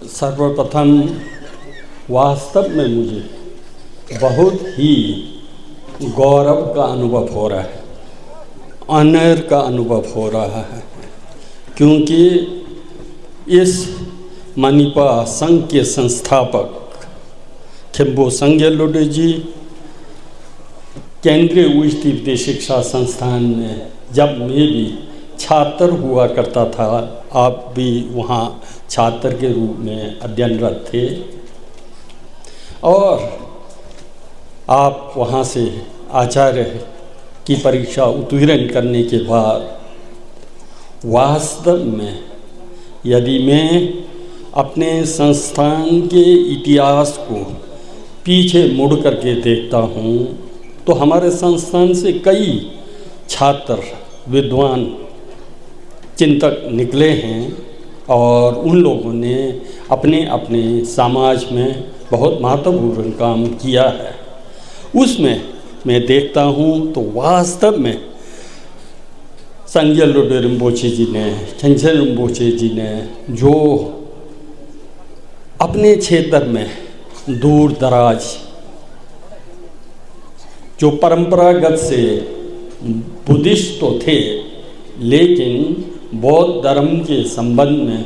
सर्वप्रथम वास्तव में मुझे बहुत ही गौरव का अनुभव हो रहा है, ऑनर का अनुभव हो रहा है, क्योंकि इस मणिपा संघ के संस्थापक खिम्बो संगे लोडे जी केंद्रीय उच्च विद्यालय शिक्षा संस्थान में जब मैं भी छात्र हुआ करता था, आप भी वहाँ छात्र के रूप में अध्ययनरत थे और आप वहाँ से आचार्य की परीक्षा उत्तीर्ण करने के बाद वास्तव में यदि मैं अपने संस्थान के इतिहास को पीछे मुड़ करके देखता हूँ तो हमारे संस्थान से कई छात्र विद्वान चिंतक निकले हैं और उन लोगों ने अपने अपने समाज में बहुत महत्वपूर्ण काम किया है। उसमें मैं देखता हूँ तो वास्तव में संगे लोडे रिम्पोचे जी ने, छंछे रिम्पोचे जी ने जो अपने क्षेत्र में दूर दराज जो परंपरागत से बुद्धिस्ट तो थे लेकिन बौद्ध धर्म के संबंध में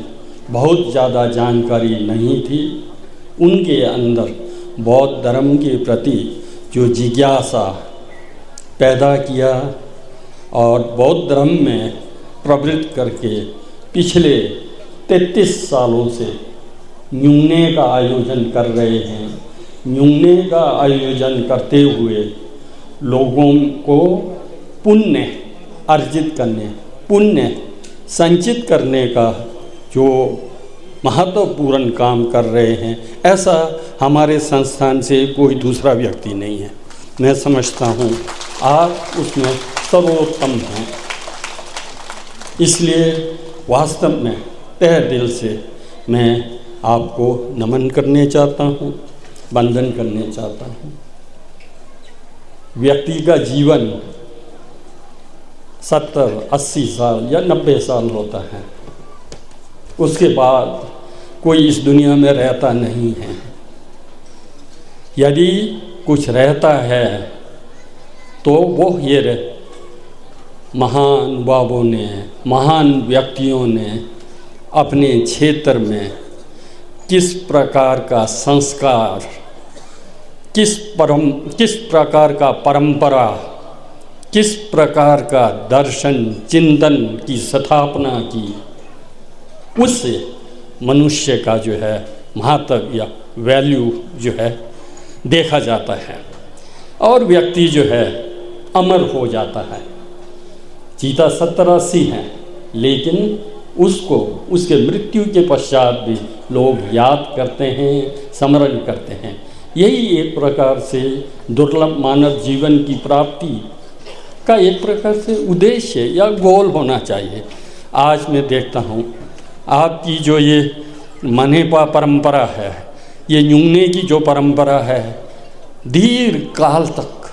बहुत ज़्यादा जानकारी नहीं थी, उनके अंदर बौद्ध धर्म के प्रति जो जिज्ञासा पैदा किया और बौद्ध धर्म में प्रवृत्त करके पिछले 33 सालों से न्यूने का आयोजन कर रहे हैं। न्यूने का आयोजन करते हुए लोगों को पुण्य अर्जित करने, पुण्य संचित करने का जो महत्वपूर्ण काम कर रहे हैं, ऐसा हमारे संस्थान से कोई दूसरा व्यक्ति नहीं है। मैं समझता हूँ आप उसमें सर्वोत्तम हैं, इसलिए वास्तव में तहे दिल से मैं आपको नमन करने चाहता हूँ, वंदन करने चाहता हूँ। व्यक्ति का जीवन 70, 80 साल या 90 साल होता है, उसके बाद कोई इस दुनिया में रहता नहीं है। यदि कुछ रहता है तो वो ये महान बाबों ने, महान व्यक्तियों ने अपने क्षेत्र में किस प्रकार का संस्कार, किस प्रकार का परंपरा, किस प्रकार का दर्शन चिंतन की स्थापना की, उससे मनुष्य का जो है महत्व या वैल्यू जो है देखा जाता है और व्यक्ति जो है अमर हो जाता है। चीता 70-80 हैं लेकिन उसको उसके मृत्यु के पश्चात भी लोग याद करते हैं, स्मरण करते हैं। यही एक प्रकार से दुर्लभ मानव जीवन की प्राप्ति का एक प्रकार से उद्देश्य या गोल होना चाहिए। आज मैं देखता हूँ आपकी जो ये मणिपा परंपरा है, ये न्यूने की जो परंपरा है, दीर्घ काल तक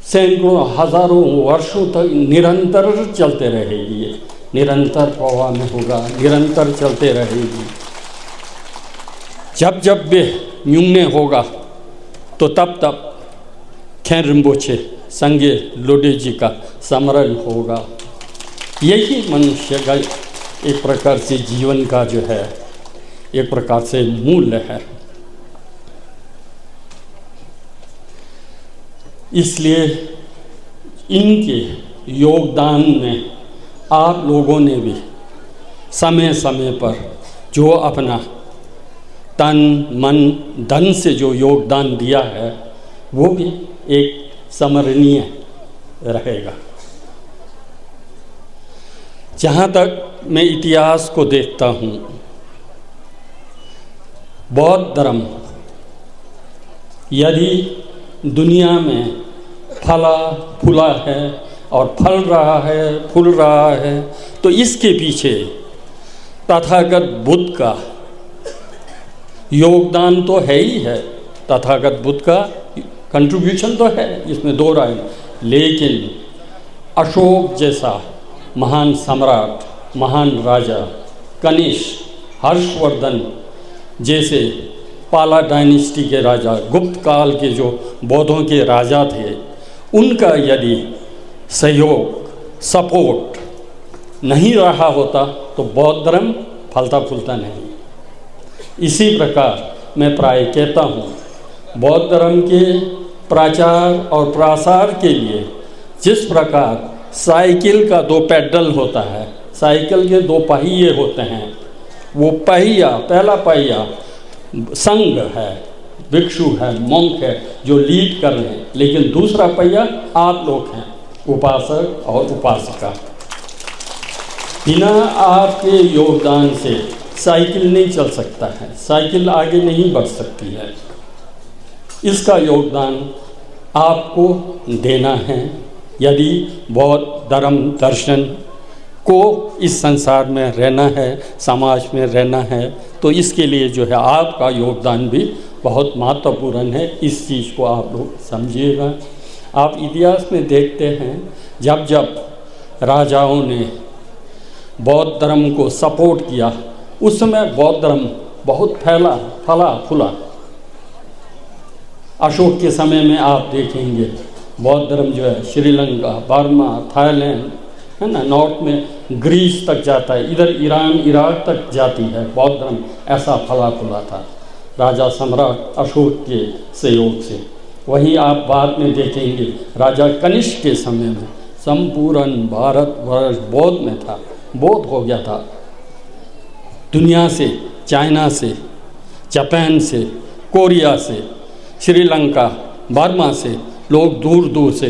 सैकड़ों हजारों वर्षों तक निरंतर चलते रहेगी। ये निरंतर प्रवाह में होगा, निरंतर चलते रहेगी। जब जब भी न्यूने होगा तो तब तब खेर रिम्पोचे संगे लोडे जी का स्मरण होगा। यही मनुष्य का एक प्रकार से जीवन का जो है एक प्रकार से मूल्य है। इसलिए इनके योगदान में आप लोगों ने भी समय समय पर जो अपना तन मन धन से जो योगदान दिया है वो भी एक स्मरणीय रहेगा। जहाँ तक मैं इतिहास को देखता हूँ, बौद्ध धर्म यदि दुनिया में फला फूला है और फल रहा है, फूल रहा है, तो इसके पीछे तथागत बुद्ध का योगदान तो है ही है। तथागत बुद्ध का कंट्रीब्यूशन तो है, इसमें दो राय। लेकिन अशोक जैसा महान सम्राट, महान राजा, कनिष्क हर्षवर्धन जैसे पाला डायनेस्टी के राजा, गुप्त काल के जो बौद्धों के राजा थे, उनका यदि सहयोग सपोर्ट नहीं रहा होता तो बौद्ध धर्म फलता फूलता नहीं। इसी प्रकार मैं प्राय कहता हूँ, बौद्ध धर्म के प्रचार और प्रसार के लिए जिस प्रकार साइकिल का 2 पैडल होता है, साइकिल के 2 पहिए होते हैं, वो पहिया, पहला पहिया संघ है, भिक्षु है, मोंक है जो लीड कर रहे हैं, लेकिन दूसरा पहिया आप लोग हैं, उपासक और उपासिका। बिना आपके योगदान से साइकिल नहीं चल सकता है, साइकिल आगे नहीं बढ़ सकती है। इसका योगदान आपको देना है यदि बौद्ध धर्म दर्शन को इस संसार में रहना है, समाज में रहना है, तो इसके लिए जो है आपका योगदान भी बहुत महत्वपूर्ण है। इस चीज़ को आप लोग समझिएगा। आप इतिहास में देखते हैं, जब जब राजाओं ने बौद्ध धर्म को सपोर्ट किया, उस समय बौद्ध धर्म बहुत फला फूला। अशोक के समय में आप देखेंगे बौद्ध धर्म जो है श्रीलंका, बर्मा, थाईलैंड, है ना, नॉर्थ में ग्रीस तक जाता है, इधर ईरान, इराक तक जाती है बौद्ध धर्म। ऐसा फला फूला था राजा सम्राट अशोक के सहयोग से। वहीं आप बाद में देखेंगे राजा कनिष्क के समय में संपूर्ण भारतवर्ष बौद्ध में था, बौद्ध हो गया था। दुनिया से, चाइना से, जापान से, कोरिया से, श्रीलंका, बर्मा से लोग दूर दूर से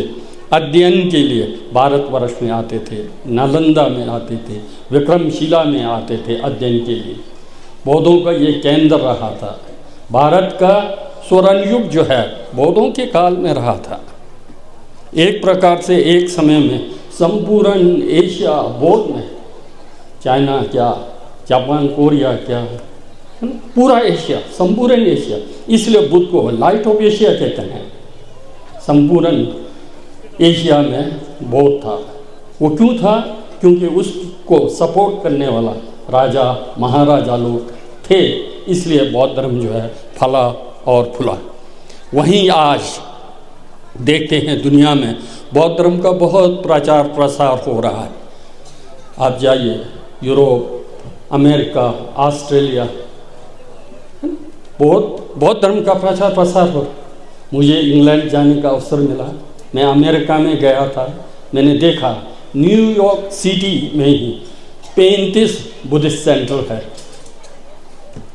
अध्ययन के लिए भारतवर्ष में आते थे, नालंदा में आते थे, विक्रमशिला में आते थे अध्ययन के लिए। बौद्धों का ये केंद्र रहा था। भारत का स्वर्ण युग जो है बौद्धों के काल में रहा था। एक प्रकार से एक समय में संपूर्ण एशिया बौद्ध में, चाइना क्या, जापान, कोरिया क्या, पूरा एशिया, संपूर्ण एशिया। इसलिए बुद्ध को लाइट ऑफ एशिया कहते हैं। संपूर्ण एशिया में बौद्ध था। वो क्यों था? क्योंकि उसको सपोर्ट करने वाला राजा महाराजा लोग थे, इसलिए बौद्ध धर्म जो है फला और फूला। वहीं आज देखते हैं दुनिया में बौद्ध धर्म का बहुत प्रचार प्रसार हो रहा है। आप जाइए यूरोप, अमेरिका, ऑस्ट्रेलिया, बौद्ध धर्म का प्रचार प्रसार हो। मुझे इंग्लैंड जाने का अवसर मिला, मैं अमेरिका में गया था। मैंने देखा न्यूयॉर्क सिटी में ही 35 बुद्धिस्ट सेंटर है।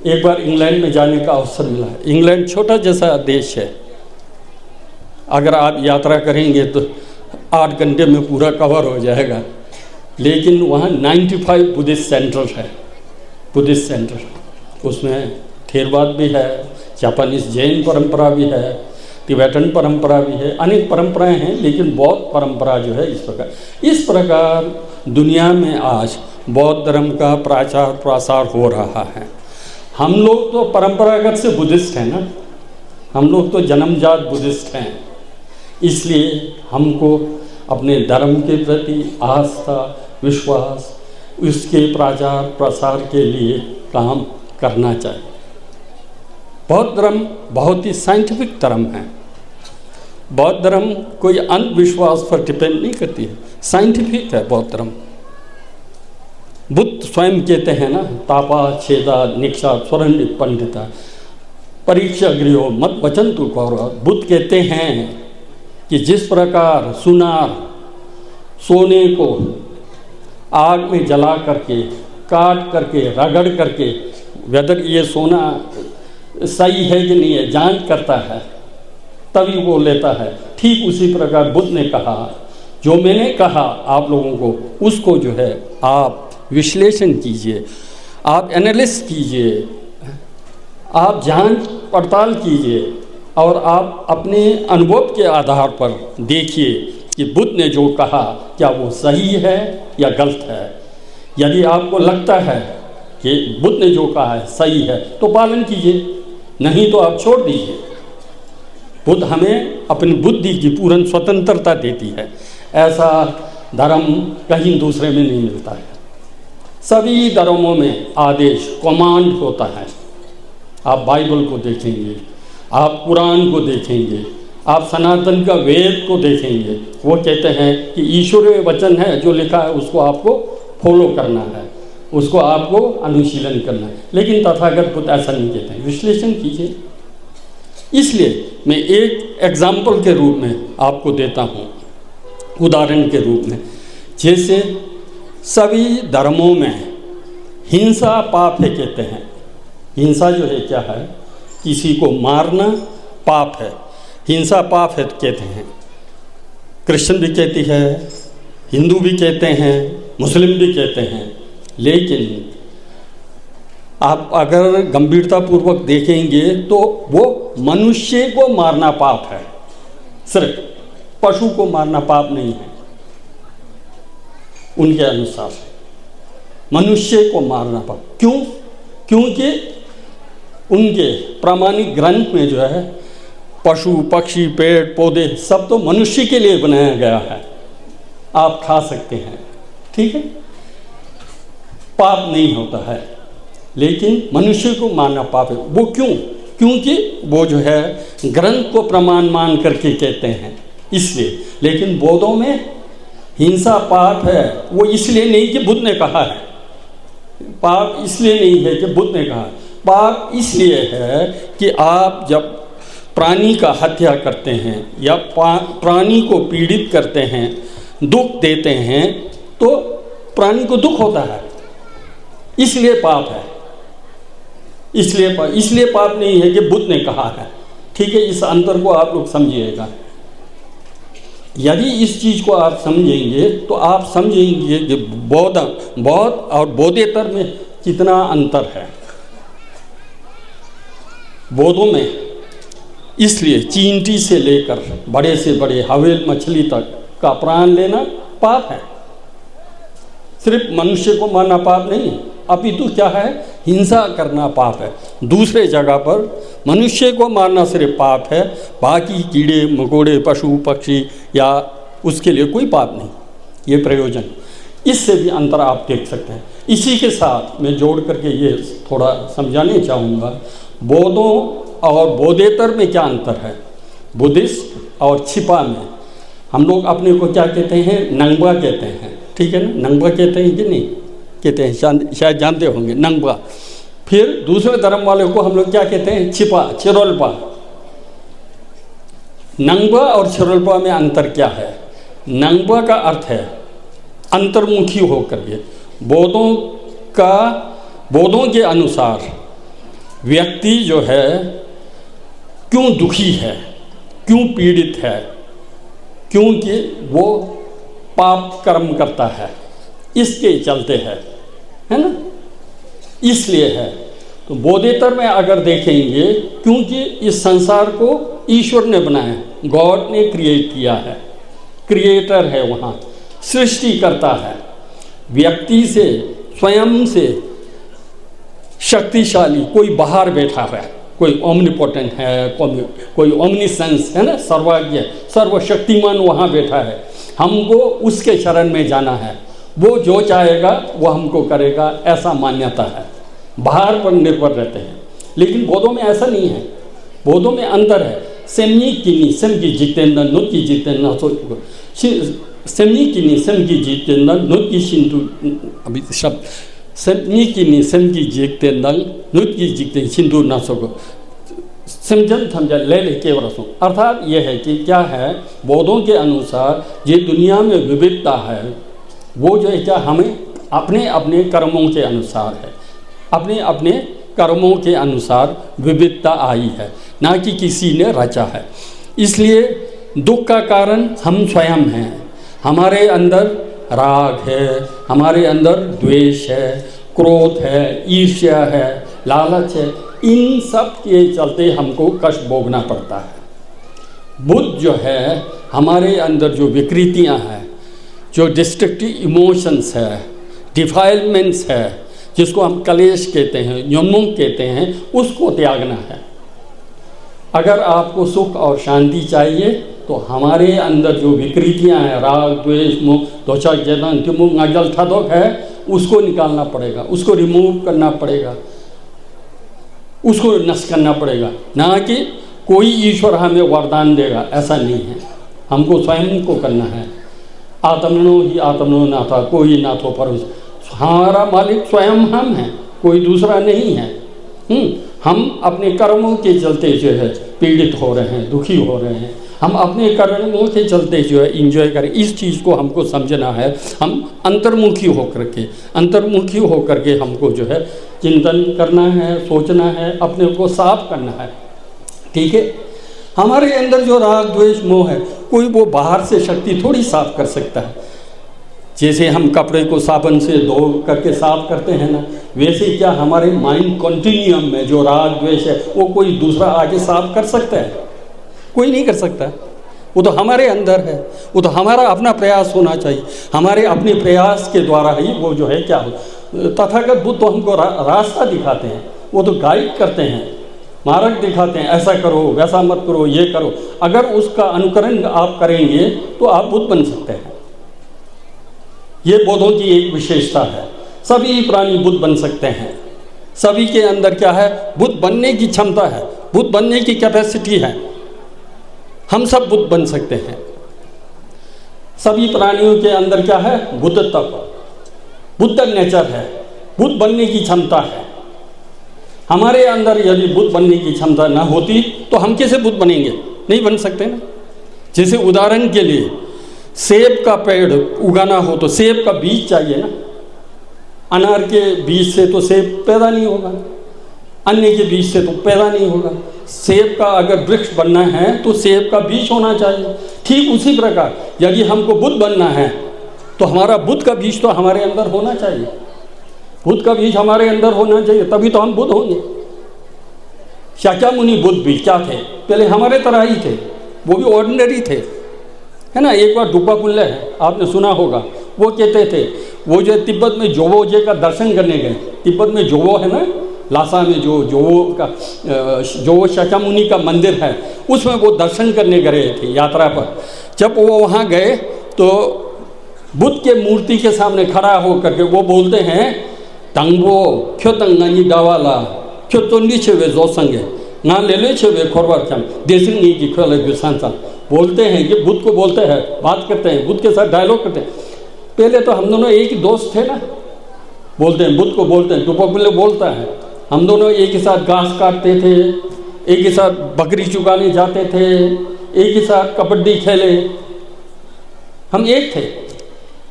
एक बार इंग्लैंड में जाने का अवसर मिला। इंग्लैंड छोटा जैसा देश है, अगर आप यात्रा करेंगे तो 8 घंटे में पूरा कवर हो जाएगा, लेकिन वहाँ 95 बुद्धिस्ट सेंटर है। बुद्धिस्ट सेंटर, उसमें थेरवाद भी है, जापानीज जैन परंपरा भी है, तिबेटन परंपरा भी है, अनेक परंपराएं हैं, लेकिन बौद्ध परंपरा जो है इस प्रकार दुनिया में आज बौद्ध धर्म का प्रचार प्रसार हो रहा है। हम लोग तो परंपरागत से बुद्धिस्ट हैं ना, हम लोग तो जन्मजात बुद्धिस्ट हैं। इसलिए हमको अपने धर्म के प्रति आस्था, विश्वास, उसके प्रचार प्रसार के लिए काम करना चाहिए। बौद्ध धर्म बहुत ही साइंटिफिक धर्म है। बौद्ध धर्म कोई अंधविश्वास पर डिपेंड नहीं करती है, साइंटिफिक है बौद्ध धर्म। बुद्ध स्वयं कहते हैं ना, तापा छेदा निक्षा स्वर्ण पंडिता परीक्षा गृहो मत वचंतु कौरव। बुद्ध कहते हैं कि जिस प्रकार सुनार सोने को आग में जला करके, काट करके, रगड़ करके वेदर ये सोना सही है कि नहीं है जांच करता है, तभी वो लेता है, ठीक उसी प्रकार बुद्ध ने कहा, जो मैंने कहा आप लोगों को उसको जो है आप विश्लेषण कीजिए, आप एनालिसिस कीजिए, आप जांच पड़ताल कीजिए और आप अपने अनुभव के आधार पर देखिए कि बुद्ध ने जो कहा क्या वो सही है या गलत है। यदि आपको लगता है कि बुद्ध ने जो कहा है सही है तो पालन कीजिए, नहीं तो आप छोड़ दीजिए। बुद्ध हमें अपनी बुद्धि की पूर्ण स्वतंत्रता देती है, ऐसा धर्म कहीं दूसरे में नहीं मिलता है। सभी धर्मों में आदेश कमांड होता है। आप बाइबल को देखेंगे, आप कुरान को देखेंगे, आप सनातन का वेद को देखेंगे, वो कहते हैं कि ईश्वरीय वचन है, जो लिखा है उसको आपको फॉलो करना है, उसको आपको अनुशीलन करना है। लेकिन तथागत बुद्ध ऐसा नहीं कहते हैं। विश्लेषण कीजिए। इसलिए मैं एक एग्जाम्पल के रूप में आपको देता हूँ, उदाहरण के रूप में। जैसे सभी धर्मों में हिंसा पाप है कहते हैं। हिंसा जो है क्या है? किसी को मारना पाप है, हिंसा पाप है कहते हैं। क्रिश्चियन भी कहती है, हिंदू भी कहते हैं, मुस्लिम भी कहते हैं। लेकिन आप अगर गंभीरतापूर्वक देखेंगे तो वो मनुष्य को मारना पाप है, सिर्फ पशु को मारना पाप नहीं है। उनके अनुसार मनुष्य को मारना पाप क्यों? क्योंकि उनके प्रामाणिक ग्रंथ में जो है पशु पक्षी पेड़ पौधे सब तो मनुष्य के लिए बनाया गया है। आप खा सकते हैं, ठीक है, पाप नहीं होता है। लेकिन मनुष्य को मारना पाप है। वो क्यों? क्योंकि वो जो है ग्रंथ को प्रमाण मान करके कहते हैं, इसलिए। लेकिन बौद्धों में हिंसा पाप है, वो इसलिए नहीं कि बुद्ध ने कहा है। पाप इसलिए नहीं है कि बुद्ध ने कहा है। पाप इसलिए है कि आप जब प्राणी का हत्या करते हैं या प्राणी को पीड़ित करते हैं, दुख देते हैं, तो प्राणी को दुख होता है, इसलिए पाप है। इसलिए पाप नहीं है कि बुद्ध ने कहा है, ठीक है। इस अंतर को आप लोग समझिएगा। यदि इस चीज़ को आप समझेंगे तो आप समझेंगे कि बौद्ध और बौद्धेतर में कितना अंतर है। बौद्धों में इसलिए चींटी से लेकर बड़े से बड़े हवेल मछली तक का प्राण लेना पाप है। सिर्फ मनुष्य को मारना पाप नहीं है, अपितु क्या है? हिंसा करना पाप है। दूसरे जगह पर मनुष्य को मारना सिर्फ पाप है, बाकी कीड़े मकोड़े पशु पक्षी या उसके लिए कोई पाप नहीं। ये प्रयोजन, इससे भी अंतर आप देख सकते हैं। इसी के साथ मैं जोड़ करके ये थोड़ा समझाने चाहूँगा, बौद्धों और बौद्धेतर में क्या अंतर है। बुद्धिस्ट और छिपा में हम लोग अपने को क्या कहते हैं? नंगबा कहते हैं, ठीक है ना। नंगबा कहते हैं कि नहीं कहते हैं? शायद जानते होंगे नंगबा। फिर दूसरे धर्म वाले को हम लोग क्या कहते हैं? छिपा, चिरोल्पा। नंगबा और चिरोल्पा में अंतर क्या है? नंगबा का अर्थ है अंतर्मुखी होकर के। बौद्धों के अनुसार व्यक्ति जो है क्यों दुखी है, क्यों पीड़ित है? क्योंकि वो पाप कर्म करता है, इसके चलते है ना, इसलिए है। तो बौद्धेतर में अगर देखेंगे, क्योंकि इस संसार को ईश्वर ने बनाया, गॉड ने क्रिएट किया है, क्रिएटर है, वहाँ सृष्टि करता है। व्यक्ति से स्वयं से शक्तिशाली कोई बाहर बैठा है, कोई ओमनिपोटेंट है, कोई ओमनिसेंस है ना, सर्वज्ञ सर्वशक्तिमान वहाँ बैठा है। हमको उसके शरण में जाना है, वो जो चाहेगा वो हमको करेगा, ऐसा मान्यता है। बाहर पर निर्भर रहते हैं। लेकिन बौद्धों में ऐसा नहीं है। बौद्धों में अंतर है। सेमनी किनी सेम की जितेंद्र नुत की जितेंद्र सेमनी किनी सेम की जितेंद्र नुत की सिंधु, अभी शब्द सेमनी किनी सेम की जितेंद्र नुत की जितेंद्र सिंधु ना सको समझन समझा ले केवल रसों। अर्थात यह है कि क्या है, बौद्धों के अनुसार ये दुनिया में विविधता है, वो जो है क्या हमें अपने अपने कर्मों के अनुसार है, अपने अपने कर्मों के अनुसार विविधता आई है, ना कि किसी ने रचा है। इसलिए दुख का कारण हम स्वयं हैं। हमारे अंदर राग है, हमारे अंदर द्वेष है, क्रोध है, ईर्ष्या है, लालच है। इन सब के चलते हमको कष्ट भोगना पड़ता है। बुद्ध जो है, हमारे अंदर जो विकृतियां हैं, जो डिस्ट्रक्टिव इमोशंस है, डिफाइलमेंट्स है, जिसको हम कलेश कहते हैं, यमुन कहते हैं, उसको त्यागना है। अगर आपको सुख और शांति चाहिए तो हमारे अंदर जो विकृतियां हैं, राग द्वेष मोह दोषा जलन तिमुंग अजल ठदोक है, उसको निकालना पड़ेगा, उसको रिमूव करना पड़ेगा, उसको नष्ट करना पड़ेगा। ना कि कोई ईश्वर हमें वरदान देगा, ऐसा नहीं है। हमको स्वयं को करना है। आत्मनो ही आत्मनो नाथा, कोई नाथो पर, हमारा मालिक स्वयं हम हैं, कोई दूसरा नहीं है। हम अपने कर्मों के चलते जो है पीड़ित हो रहे हैं, दुखी हो रहे हैं। हम अपने कर्मों के चलते जो है इंजॉय करें, इस चीज़ को हमको समझना है। हम अंतर्मुखी होकर के हमको जो है चिंतन करना है, सोचना है, अपने को साफ करना है। ठीक है, हमारे अंदर जो राग द्वेष मोह है, कोई वो बाहर से शक्ति थोड़ी साफ कर सकता है। जैसे हम कपड़े को साबुन से धो करके साफ करते हैं ना, वैसे क्या हमारे माइंड कॉन्टिन्यूम में जो राग द्वेष है वो कोई दूसरा आगे साफ कर सकता है? कोई नहीं कर सकता। वो तो हमारे अंदर है, वो तो हमारा अपना प्रयास होना चाहिए। हमारे अपने प्रयास के द्वारा ही वो जो है क्या हो। तथागत बुद्ध तो हमको रास्ता दिखाते हैं, वो तो गाइड करते हैं, मार्ग दिखाते हैं, ऐसा करो, वैसा मत करो, ये करो। अगर उसका अनुकरण आप करेंगे तो आप बुद्ध बन सकते हैं। ये बुद्धों की एक विशेषता है। सभी प्राणी बुद्ध बन सकते हैं। सभी के अंदर क्या है? बुद्ध बनने की क्षमता है, बुद्ध बनने की कैपेसिटी है। हम सब बुद्ध बन सकते हैं। सभी प्राणियों के अंदर क्या है? बुद्ध तत्व, बुद्ध नेचर है, बुद्ध बनने की क्षमता है। हमारे अंदर यदि बुद्ध बनने की क्षमता ना होती तो हम कैसे बुद्ध बनेंगे? नहीं बन सकते ना। जैसे उदाहरण के लिए सेब का पेड़ उगाना हो तो सेब का बीज चाहिए ना। अनार के बीज से तो सेब पैदा नहीं होगा, अन्य के बीज से तो पैदा नहीं होगा। सेब का अगर वृक्ष बनना है तो सेब का बीज होना चाहिए। ठीक उसी प्रकार यदि हमको बुद्ध बनना है तो हमारा बुद्ध का बीज तो हमारे अंदर होना चाहिए। बुद्ध का बीज हमारे अंदर होना चाहिए, तभी तो हम बुद्ध होंगे। शाक्यमुनि बुद्ध भी क्या थे? पहले हमारे तरह ही थे, वो भी ऑर्डिनरी थे, है ना। एक बार डुब्बा कुल्ले है, आपने सुना होगा। वो कहते थे, वो जो तिब्बत में जोवो जी का दर्शन करने गए। तिब्बत में जोवो है ना, लासा में जो जोवो शाक्यमुनि का मंदिर है, उसमें वो दर्शन करने गए थे यात्रा पर। जब वो वहाँ गए तो बुद्ध के मूर्ति के सामने खड़ा होकर के वो बोलते हैं, तंगो क्यों तंगानी डावाला क्यों तोंडी छेवे जो संगे ना ले ले छेवे खोरवार चम देसिंग की खोले गुसांसा। बोलते हैं कि बुद्ध को बोलते हैं, बात करते हैं, बुद्ध के साथ डायलॉग करते हैं। पहले तो हम दोनों एक ही दोस्त थे ना, बोलते हैं बुद्ध को बोलते हैं, टुपा बोलता है, हम दोनों एक ही साथ घास काटते थे, एक ही साथ बकरी चुगाने जाते थे, एक ही साथ कबड्डी खेले, हम एक थे।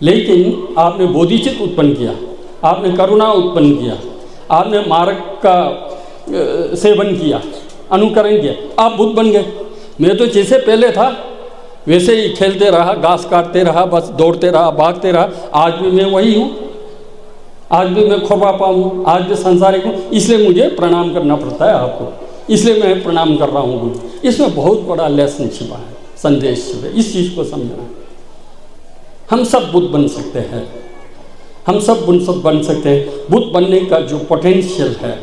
लेकिन आपने बोधिचित्त उत्पन्न किया, आपने करुणा उत्पन्न किया, आपने मार्ग का सेवन किया, अनुकरण किया, आप बुद्ध बन गए। मैं तो जैसे पहले था वैसे ही खेलते रहा, घास काटते रहा, बस दौड़ते रहा, भागते रहा। आज भी मैं वही हूँ, आज भी मैं खुरपापा हूँ, आज भी संसारिक हूँ। इसलिए मुझे प्रणाम करना पड़ता है आपको, इसलिए मैं प्रणाम कर रहा हूँ बुद्ध। इसमें बहुत बड़ा लेसन छिपा है, संदेश छिपा है, इस चीज़ को समझना। हम सब बुद्ध बन सकते हैं, हम सब बन सकते हैं। बुद्ध बनने का जो पोटेंशियल है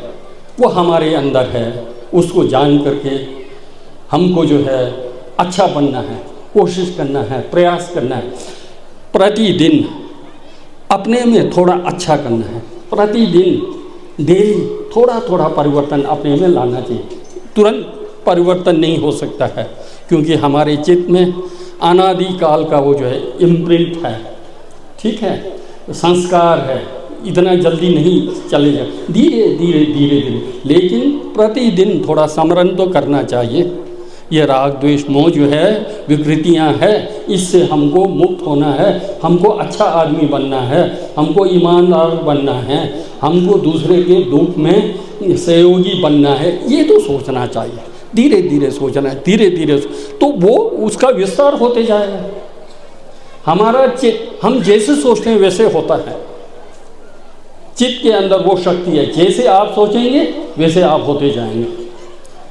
वो हमारे अंदर है। उसको जान करके हमको जो है अच्छा बनना है, कोशिश करना है, प्रयास करना है। प्रतिदिन अपने में थोड़ा अच्छा करना है, प्रतिदिन डेली थोड़ा थोड़ा परिवर्तन अपने में लाना चाहिए। तुरंत परिवर्तन नहीं हो सकता है, क्योंकि हमारे चित्त में अनादिकाल का वो जो है इम्प्रिंट है, ठीक है, संस्कार है। इतना जल्दी नहीं चलेगा, धीरे धीरे धीरे धीरे, लेकिन प्रतिदिन थोड़ा स्मरण तो करना चाहिए। ये राग द्वेष मोह जो है विकृतियां हैं, इससे हमको मुक्त होना है, हमको अच्छा आदमी बनना है, हमको ईमानदार बनना है, हमको दूसरे के दुख में सहयोगी बनना है। ये तो सोचना चाहिए, धीरे धीरे सोचना है, धीरे धीरे तो वो उसका विस्तार होते जाएगा। हमारा चित्त हम जैसे सोचते हैं वैसे होता है। चित्त के अंदर वो शक्ति है, जैसे आप सोचेंगे वैसे आप होते जाएंगे।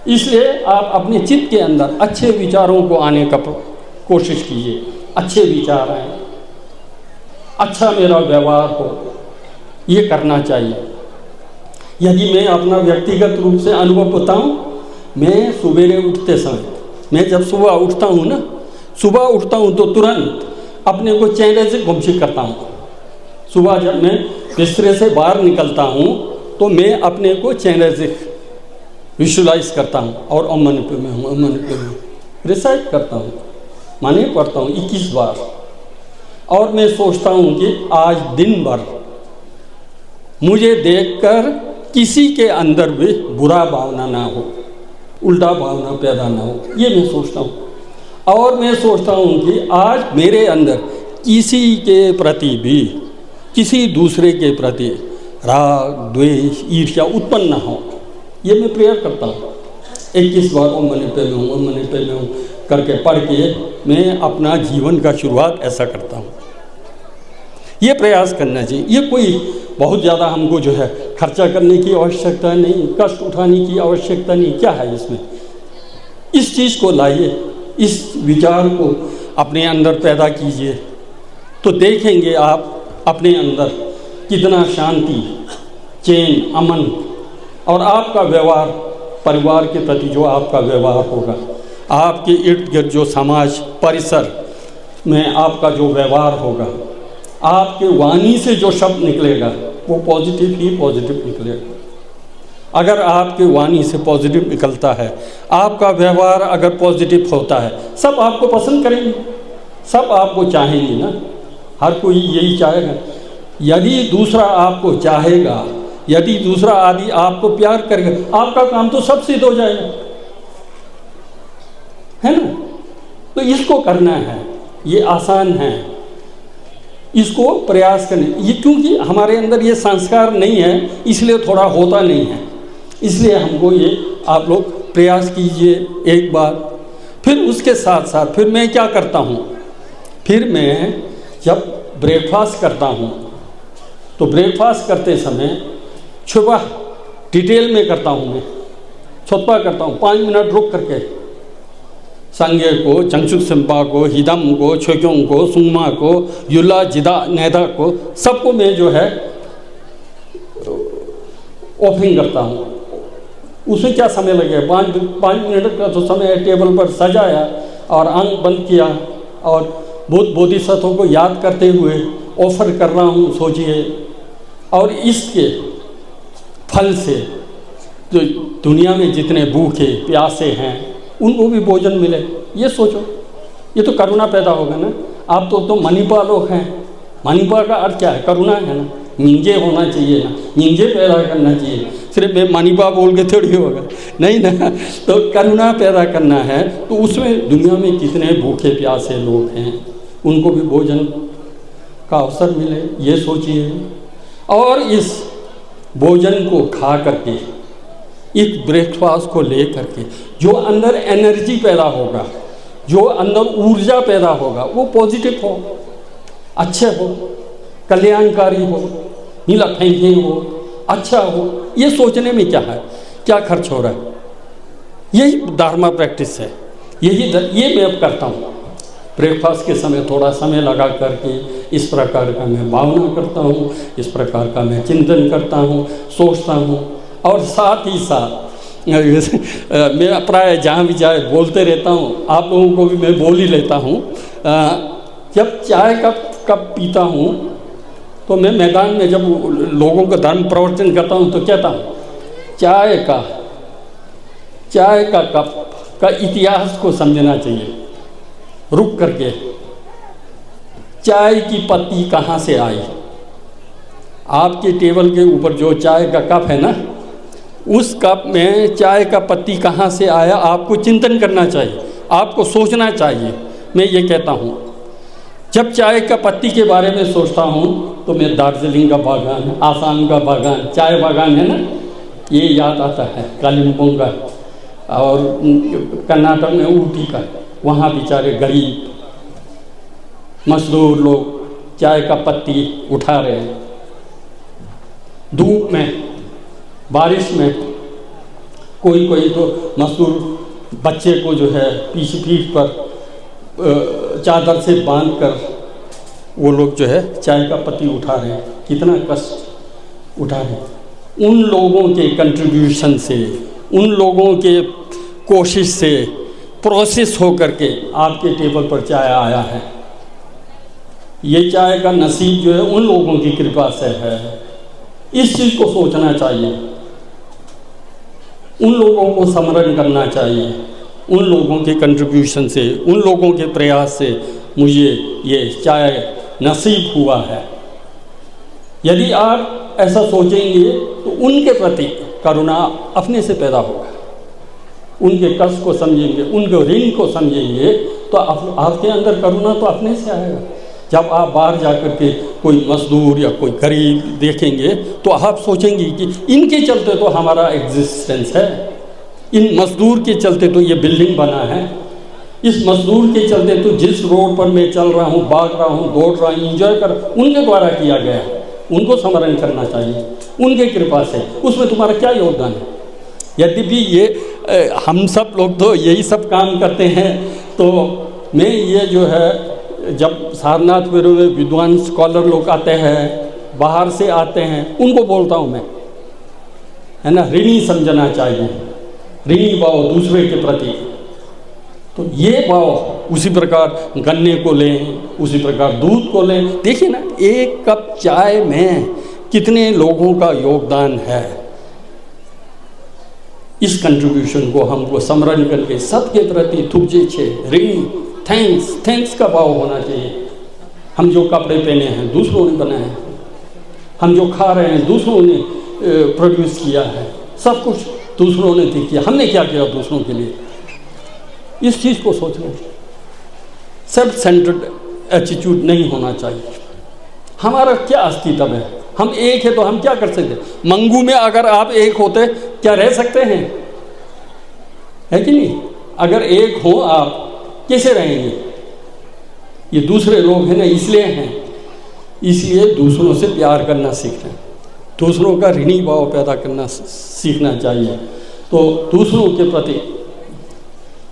इसलिए आप अपने चित्त के अंदर अच्छे विचारों को आने का कोशिश कीजिए, अच्छे विचार आए, अच्छा मेरा व्यवहार हो, ये करना चाहिए। यदि मैं अपना व्यक्तिगत रूप से अनुभव बताऊं, मैं सवेरे उठते समय, मैं जब सुबह उठता हूं ना, सुबह उठता हूं तो तुरंत अपने को चेहरे से गुमशिक करता हूं। सुबह जब मैं बिस्तरे से बाहर निकलता हूँ तो मैं अपने को चेनर्जिक विजुलाइज करता हूँ और ओम मनी पादमे हूँ, ओम मनी पादमे हूँ रिसाइट करता हूँ, माने पढ़ता हूँ 21 बार। और मैं सोचता हूँ कि आज दिन भर मुझे देखकर किसी के अंदर भी बुरा भावना ना हो, उल्टा भावना पैदा ना हो, ये मैं सोचता हूँ। और मैं सोचता हूँ कि आज मेरे अंदर किसी के प्रति भी, किसी दूसरे के प्रति राग द्वेष ईर्ष्या उत्पन्न ना हो, ये मैं प्रेयर करता हूँ। 21 बार ओम मनी पादमे हूँ, ओम मनी पादमे हूँ करके पढ़ के मैं अपना जीवन का शुरुआत ऐसा करता हूँ। ये प्रयास करना चाहिए। ये कोई बहुत ज़्यादा हमको जो है खर्चा करने की आवश्यकता नहीं, कष्ट उठाने की आवश्यकता नहीं। क्या है इसमें? इस चीज़ को लाइए, इस विचार को अपने अंदर पैदा कीजिए, तो देखेंगे आप अपने अंदर कितना शांति, चैन, अमन, और आपका व्यवहार परिवार के प्रति जो आपका व्यवहार होगा, आपके इर्द गिर्द जो समाज परिसर में आपका जो व्यवहार होगा, आपके वाणी से जो शब्द निकलेगा वो पॉजिटिव ही पॉजिटिव निकलेगा। अगर आपके वाणी से पॉजिटिव निकलता है, आपका व्यवहार अगर पॉजिटिव होता है, सब आपको पसंद करेंगे, सब आपको चाहेंगे ना। हर कोई यही चाहेगा। यदि दूसरा आपको चाहेगा, यदि दूसरा आदमी आपको प्यार करेगा, आपका काम तो सब सिद्ध हो जाएगा, है ना। तो इसको करना है, ये आसान है, इसको प्रयास करने। ये क्योंकि हमारे अंदर ये संस्कार नहीं है, इसलिए थोड़ा होता नहीं है। इसलिए हमको ये आप लोग प्रयास कीजिए एक बार। फिर उसके साथ साथ फिर मैं क्या करता हूँ, फिर मैं जब ब्रेकफास्ट करता हूँ तो ब्रेकफास्ट करते समय सुबह डिटेल में करता हूँ, मैं छुपा करता हूँ 5 मिनट रुक करके। संगे को, चंगचुक सिम्पा को, हिदम को, छोक्यों को, सुंगमा को, युला जिदा नैदा को, सबको मैं जो है ओपनिंग करता हूँ। उसमें क्या समय लगेगा? 5 मिनट का तो समय है। टेबल पर सजाया और आंख बंद किया और बुद्ध बोधिसत्वों को याद करते हुए ऑफर कर रहा हूँ, सोचिए। और इसके फल से जो दुनिया में जितने भूखे प्यासे हैं उनको भी भोजन मिले, ये सोचो। ये तो करुणा पैदा होगा ना। आप तो मनीपा लोग हैं। मनीपा का अर्थ क्या है? करुणा है ना। निंजे होना चाहिए ना, निंजे पैदा करना चाहिए। सिर्फ मैं मनीपा बोल के थोड़ी होगा, नहीं ना। तो करुणा पैदा करना है, तो उसमें दुनिया में कितने भूखे प्यासे लोग हैं, उनको भी भोजन का अवसर मिले, ये सोचिए। और इस भोजन को खा करके, इस ब्रेकफास्ट को ले करके जो अंदर एनर्जी पैदा होगा, जो अंदर ऊर्जा पैदा होगा, वो पॉजिटिव हो, अच्छे हो, कल्याणकारी हो, नीला फेंके हो, अच्छा हो। ये सोचने में क्या है, क्या खर्च हो रहा है? यही धार्मा प्रैक्टिस है। ये मैं अब करता हूँ। ब्रेकफास्ट के समय थोड़ा समय लगा करके इस प्रकार का मैं भावना करता हूँ, इस प्रकार का मैं चिंतन करता हूँ, सोचता हूँ। और साथ ही साथ मैं प्राय जहाँ भी जाए बोलते रहता हूँ, आप लोगों को भी मैं बोल ही लेता हूँ। जब चाय का कप पीता हूँ तो मैं मैदान में जब लोगों का धर्म प्रवचन करता हूँ तो कहता हूँ, चाय का कप का इतिहास को समझना चाहिए। रुक करके, चाय की पत्ती कहाँ से आई? आपके टेबल के ऊपर जो चाय का कप है ना, उस कप में चाय का पत्ती कहाँ से आया, आपको चिंतन करना चाहिए, आपको सोचना चाहिए। मैं ये कहता हूँ, जब चाय का पत्ती के बारे में सोचता हूँ तो मैं दार्जिलिंग का बागान, आसाम का बागान, चाय बागान है ना, ये याद आता है। कालिम्पोंग का और कर्नाटक में ऊटी का, वहाँ बेचारे गरीब मजदूर लोग चाय का पत्ती उठा रहे हैं, धूप में, बारिश में। कोई तो मजदूर बच्चे को जो है पीठ पर चादर से बांधकर वो लोग जो है चाय का पत्ती उठा रहे हैं। कितना कष्ट उठा रहे हैं। उन लोगों के कंट्रीब्यूशन से, उन लोगों के कोशिश से प्रोसेस हो करके आपके टेबल पर चाय आया है। ये चाय का नसीब जो है उन लोगों की कृपा से है। इस चीज़ को सोचना चाहिए, उन लोगों को स्मरण करना चाहिए, उन लोगों के कंट्रीब्यूशन से, उन लोगों के प्रयास से मुझे ये चाय नसीब हुआ है। यदि आप ऐसा सोचेंगे तो उनके प्रति करुणा अपने से पैदा होगा, उनके कष्ट को समझेंगे, उनके ऋण को समझेंगे तो आपके अंदर करुणा तो अपने से आएगा। जब आप बाहर जाकर के कोई मजदूर या कोई गरीब देखेंगे तो आप सोचेंगे कि इनके चलते तो हमारा एग्जिस्टेंस है, इन मजदूर के चलते तो ये बिल्डिंग बना है, इस मजदूर के चलते तो जिस रोड पर मैं चल रहा हूँ, भाग रहा हूँ, दौड़ रहा हूँ, इंजॉय कर, उनके द्वारा किया गया है। उनको स्मरण करना चाहिए, उनके कृपा से, उसमें तुम्हारा क्या योगदान है। यद्यपि ये हम सब लोग तो यही सब काम करते हैं, तो मैं ये जो है जब सारनाथ मेरे में विद्वान स्कॉलर लोग आते हैं, बाहर से आते हैं, उनको बोलता हूँ मैं, है ना, ऋणी समझना चाहिए, ऋणी भाव दूसरे के प्रति। तो ये भाव उसी प्रकार गन्ने को लें, उसी प्रकार दूध को लें। देखिए ना, एक कप चाय में कितने लोगों का योगदान है। इस कंट्रीब्यूशन को हमको स्मरण करके सबके प्रति थुपजे छे ऋणी, थैंक्स का भाव होना चाहिए। हम जो कपड़े पहने हैं दूसरों ने बनाए हैं, हम जो खा रहे हैं दूसरों ने प्रोड्यूस किया है, सब कुछ दूसरों ने किया, हमने क्या किया दूसरों के लिए। इस चीज़ को सोचना, सेल्फ सेंटर्ड एटीट्यूड नहीं होना चाहिए। हमारा क्या अस्तित्व है, हम एक है तो हम क्या कर सकते। मंगू में अगर आप एक होते क्या रह सकते हैं, है कि नहीं। अगर एक हो आप कैसे रहेंगे। ये दूसरे लोग हैं ना, इसलिए हैं, इसलिए दूसरों से प्यार करना सीखना, दूसरों का ऋणी भाव पैदा करना सीखना चाहिए। तो दूसरों के प्रति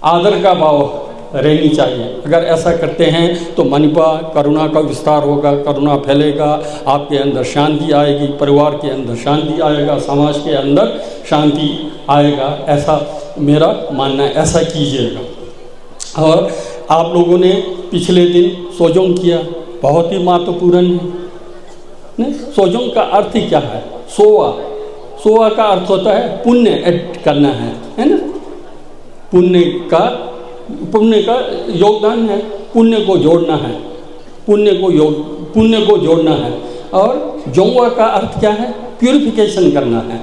आदर का भाव रहनी चाहिए। अगर ऐसा करते हैं तो मनिपा करुणा का विस्तार होगा, करुणा फैलेगा, आपके अंदर शांति आएगी, परिवार के अंदर शांति आएगा, समाज के अंदर शांति आएगा। ऐसा मेरा मानना है, ऐसा कीजिएगा। और आप लोगों ने पिछले दिन सोजोंग किया, बहुत ही महत्वपूर्ण है। नहीं, सोजोंग का अर्थ ही क्या है, सोवा, सोवा का अर्थ होता है पुण्य ऐड करना है ना। पुण्य का योगदान है, पुण्य को जोड़ना है, पुण्य को जोड़ना है। और जोंगवा का अर्थ क्या है, प्यूरिफिकेशन करना है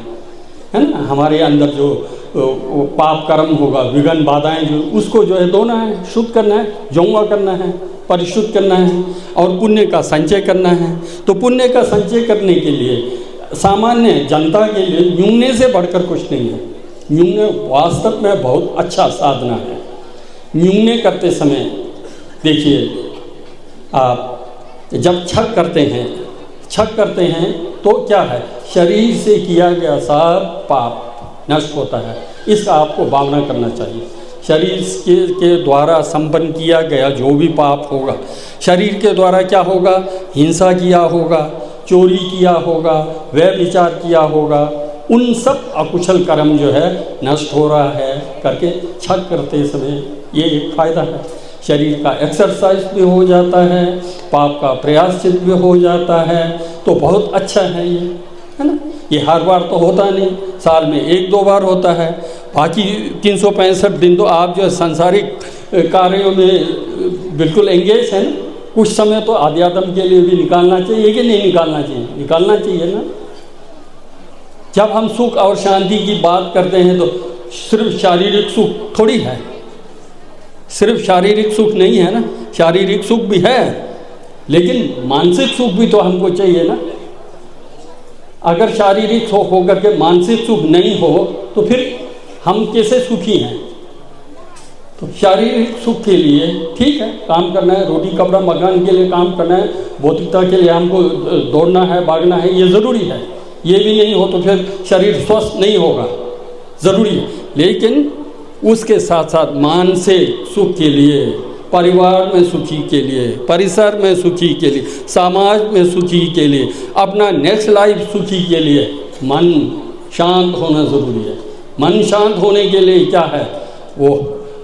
ना। हमारे अंदर जो पाप कर्म होगा, विघ्न बाधाएं जो, उसको जो है धोना है, शुद्ध करना है, जोंगवा करना है, परिशुद्ध करना है और पुण्य का संचय करना है। तो पुण्य का संचय करने के लिए सामान्य जनता के लिए न्यूने से बढ़कर कुछ नहीं है। न्यूने वास्तव में बहुत अच्छा साधना है। न्यूने करते समय देखिए, आप जब छक करते हैं तो क्या है, शरीर से किया गया सब पाप नष्ट होता है। इसका आपको भावना करना चाहिए। शरीर के द्वारा संपन्न किया गया जो भी पाप होगा, शरीर के द्वारा क्या होगा, हिंसा किया होगा, चोरी किया होगा, व्यभिचार किया होगा, उन सब अकुशल कर्म जो है नष्ट हो रहा है करके छक करते समय ये एक फ़ायदा है। शरीर का एक्सरसाइज भी हो जाता है, पाप का प्रयाश्चित भी हो जाता है, तो बहुत अच्छा है ये, है ना। ये हर बार तो होता नहीं, साल में 1-2 बार होता है। बाकी 365 दिन तो आप जो सांसारिक कार्यों में बिल्कुल एंगेज हैं ना। कुछ समय तो आध्यात्म के लिए भी निकालना चाहिए कि नहीं निकालना चाहिए, निकालना चाहिए ना। जब हम सुख और शांति की बात करते हैं तो सिर्फ शारीरिक सुख थोड़ी है, सिर्फ शारीरिक सुख नहीं है ना, शारीरिक सुख भी है लेकिन मानसिक सुख भी तो हमको चाहिए ना। अगर शारीरिक सुख होकर के मानसिक सुख नहीं हो तो फिर हम कैसे सुखी हैं। तो शारीरिक सुख के लिए ठीक है, काम करना है, रोटी कपड़ा मकान के लिए काम करना है, भौतिकता के लिए हमको दौड़ना है, भागना है, ये ज़रूरी है। ये भी नहीं हो तो फिर शरीर स्वस्थ नहीं होगा, ज़रूरी है। लेकिन उसके साथ साथ मानसिक सुख के लिए, परिवार में सुखी के लिए, परिसर में सुखी के लिए, समाज में सुखी के लिए, अपना नेक्स्ट लाइफ सुखी के लिए मन शांत होना ज़रूरी है। मन शांत होने के लिए क्या है, वो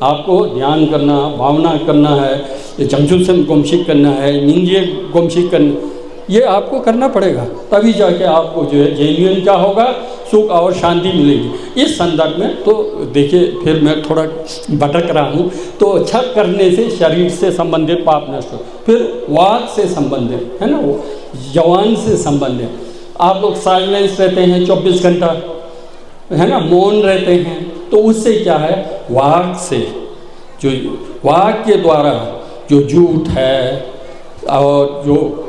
आपको ध्यान करना, भावना करना है, जंगजुसम गोमशिक करना है, निंजे गोमशिक करना, ये आपको करना पड़ेगा, तभी जाके आपको जो है जेन्युइन क्या होगा, सुख और शांति मिलेगी। इस संदर्भ में तो देखिए, फिर मैं थोड़ा भटक रहा हूँ। तो छठ करने से शरीर से संबंधित पाप नष्ट हो, फिर वाक से संबंधित है ना, वो जवान से संबंधित। आप लोग साइलेंस रहते हैं 24 घंटा, है ना, मौन रहते हैं, तो उससे क्या है, वाक से, जो वाक के द्वारा जो झूठ है और जो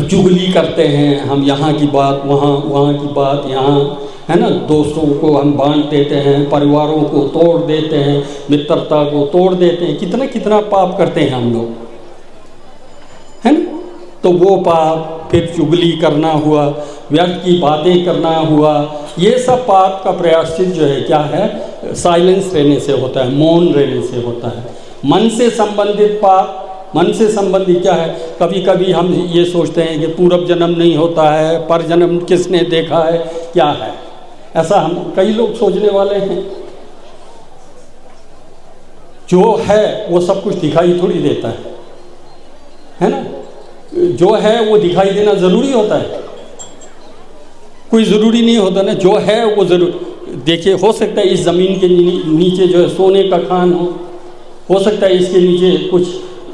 चुगली करते हैं, हम यहाँ की बात वहाँ, वहाँ की बात यहाँ, है ना, दोस्तों को हम बांट देते हैं, परिवारों को तोड़ देते हैं, मित्रता को तोड़ देते हैं, कितना कितना पाप करते हैं हम लोग, है ना। तो वो पाप, फिर चुगली करना हुआ, व्यर्थ की बातें करना हुआ, ये सब पाप का प्रायश्चित जो है क्या है, साइलेंस रहने से होता है, मौन रहने से होता है। मन से संबंधित पाप, मन से संबंधित क्या है, कभी कभी हम ये सोचते हैं कि पूर्व जन्म नहीं होता है, पर जन्म किसने देखा है, क्या है, ऐसा हम कई लोग सोचने वाले हैं। जो है वो सब कुछ दिखाई थोड़ी देता है ना, जो है वो दिखाई देना ज़रूरी होता है, कोई ज़रूरी नहीं होता ना, जो है वो ज़रूर। देखिए, हो सकता है इस ज़मीन के नीचे जो है सोने का खान हो सकता है इसके नीचे कुछ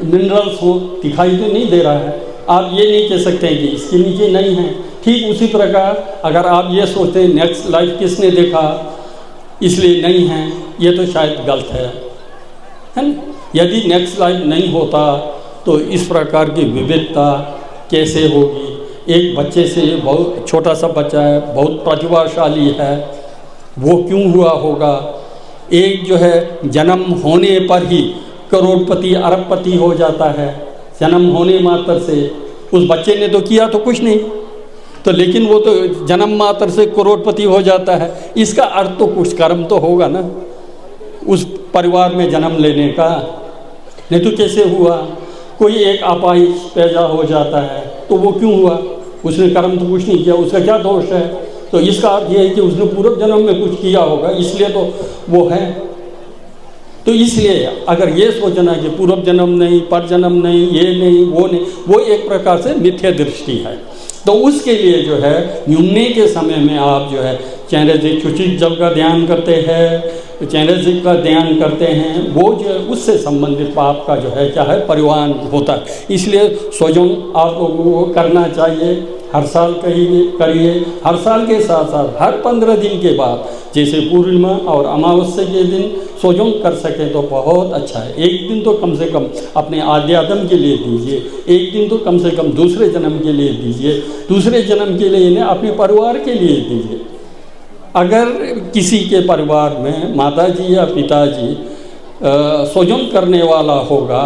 मिनरल्स हो, दिखाई तो नहीं दे रहा है, आप ये नहीं कह सकते हैं कि इसके नीचे नहीं है। ठीक उसी प्रकार अगर आप ये सोचते हैं नेक्स्ट लाइफ किसने देखा इसलिए नहीं है, ये तो शायद गलत है ना। यदि नेक्स्ट लाइफ नहीं होता तो इस प्रकार की विविधता कैसे होगी। एक बच्चे से, बहुत छोटा सा बच्चा है, बहुत प्रतिभाशाली है, वो क्यों हुआ होगा। एक जो है जन्म होने पर ही करोड़पति अरबपति हो जाता है, जन्म होने मात्र से। उस बच्चे ने तो किया तो कुछ नहीं, तो लेकिन वो तो जन्म मात्र से करोड़पति हो जाता है। इसका अर्थ तो कुछ कर्म तो होगा ना उस परिवार में जन्म लेने का, नहीं तो कैसे हुआ। कोई एक अपाहिज पैदा हो जाता है तो वो क्यों हुआ, उसने कर्म तो कुछ नहीं किया, उसका क्या दोष है। तो इसका अर्थ ये है कि उसने पूर्व जन्म में कुछ किया होगा, इसलिए तो वो है। तो इसलिए अगर ये सोचना कि पूर्व जन्म नहीं, पर जन्म नहीं, ये नहीं, वो एक प्रकार से मिथ्या दृष्टि है। तो उसके लिए जो है न्यूने के समय में आप जो है चैनरजिक चुचित जल का ध्यान करते हैं, चैनरजिक का ध्यान करते हैं, वो जो है उससे संबंधित पाप का जो है क्या है परिवान होता है। इसलिए सोजों आप लोगों को करना चाहिए, हर साल करिए। हर साल के साथ साथ हर 15 दिन के बाद, जैसे पूर्णिमा और अमावस्या के दिन सोजों कर सके तो बहुत अच्छा है। एक दिन तो कम से कम अपने आध्यात्म के लिए दीजिए, एक दिन तो कम से कम दूसरे जन्म के लिए दीजिए, दूसरे जन्म के लिए अपने परिवार के लिए दीजिए। अगर किसी के परिवार में माताजी या पिताजी सोजों करने वाला होगा,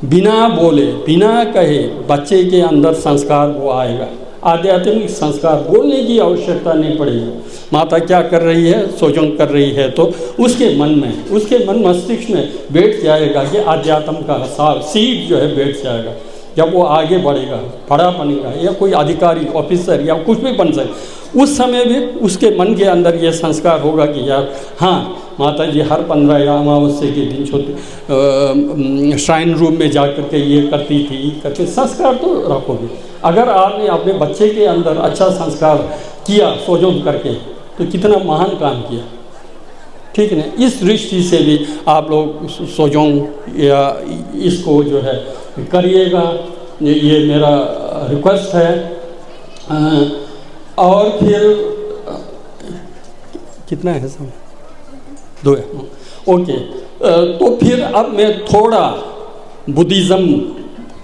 बिना बोले बिना कहे बच्चे के अंदर संस्कार वो आएगा। आध्यात्मिक संस्कार बोलने की आवश्यकता नहीं पड़ेगी। माता क्या कर रही है, सोजों कर रही है, तो उसके मन में, उसके मन मस्तिष्क में बैठ जाएगा कि आध्यात्म का सार सीड जो है बैठ जाएगा। जब वो आगे बढ़ेगा, बड़ा बनेगा या कोई अधिकारी ऑफिसर या कुछ भी बन सके, उस समय भी उसके मन के अंदर ये संस्कार होगा कि यार हाँ, माता जी हर 15 या अमावस्या के दिन छोटे श्राइन रूम में जा कर के ये करती थी करके संस्कार तो रखोगे। अगर आपने अपने बच्चे के अंदर अच्छा संस्कार किया सोजों करके तो कितना महान काम किया, ठीक है ना। इस दृष्टि से भी आप लोग सोजों या इसको जो है करिएगा, ये मेरा रिक्वेस्ट है। और फिर कितना है समय, 2 है, ओके। तो फिर अब मैं थोड़ा बुद्धिज़्म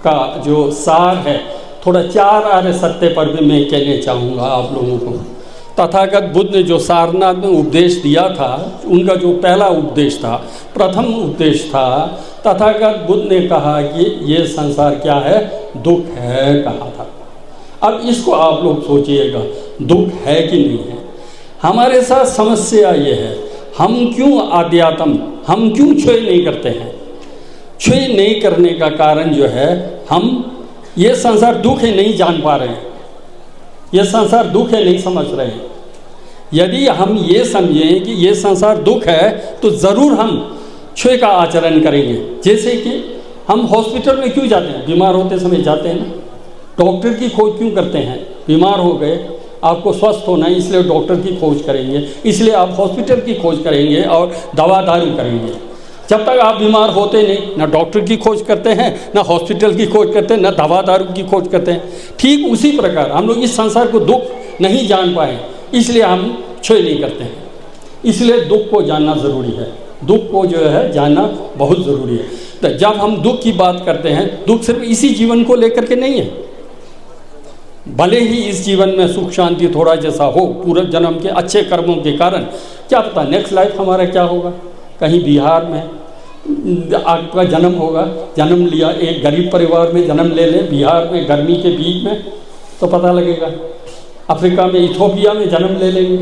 का जो सार है, थोड़ा 4 आर्य सत्य पर भी मैं कहने चाहूँगा आप लोगों को। तथागत बुद्ध ने जो सारनाथ में उपदेश दिया था, उनका जो पहला उपदेश था, प्रथम उपदेश था, तथागत बुद्ध ने कहा कि ये संसार क्या है, दुख है कहा था। अब इसको आप लोग सोचिएगा, दुख है कि नहीं है। हमारे साथ समस्या ये है, हम क्यों आध्यात्म, हम क्यों क्षय नहीं करते हैं। क्षय नहीं करने का कारण जो है, हम ये संसार दुख है नहीं जान पा रहे हैं, ये संसार दुख है नहीं समझ रहे हैं। यदि हम ये समझें कि ये संसार दुख है तो ज़रूर हम क्षय का आचरण करेंगे। जैसे कि हम हॉस्पिटल में क्यों जाते हैं, बीमार होते समय जाते हैं ना, डॉक्टर की खोज क्यों करते हैं? बीमार हो गए, आपको स्वस्थ होना है, इसलिए डॉक्टर की खोज करेंगे, इसलिए आप हॉस्पिटल की खोज करेंगे और दवा दारू करेंगे। जब तक आप बीमार होते नहीं, ना डॉक्टर की खोज करते हैं, ना हॉस्पिटल की खोज करते हैं, ना दवा दारू की खोज करते हैं। ठीक उसी प्रकार हम लोग इस संसार को दुख नहीं जान पाए, इसलिए हम क्षय नहीं करते हैं। इसलिए दुख को जानना ज़रूरी है, दुख को जो है जानना बहुत ज़रूरी है। तो जब हम दुख की बात करते हैं, दुख सिर्फ इसी जीवन को लेकर के नहीं है। भले ही इस जीवन में सुख शांति थोड़ा जैसा हो, पूर्व जन्म के अच्छे कर्मों के कारण, क्या पता नेक्स्ट लाइफ हमारा क्या होगा। कहीं बिहार में आपका जन्म होगा, जन्म लिया एक गरीब परिवार में जन्म ले ले, बिहार में गर्मी के बीच में, तो पता लगेगा। अफ्रीका में इथोपिया में जन्म ले लेंगे,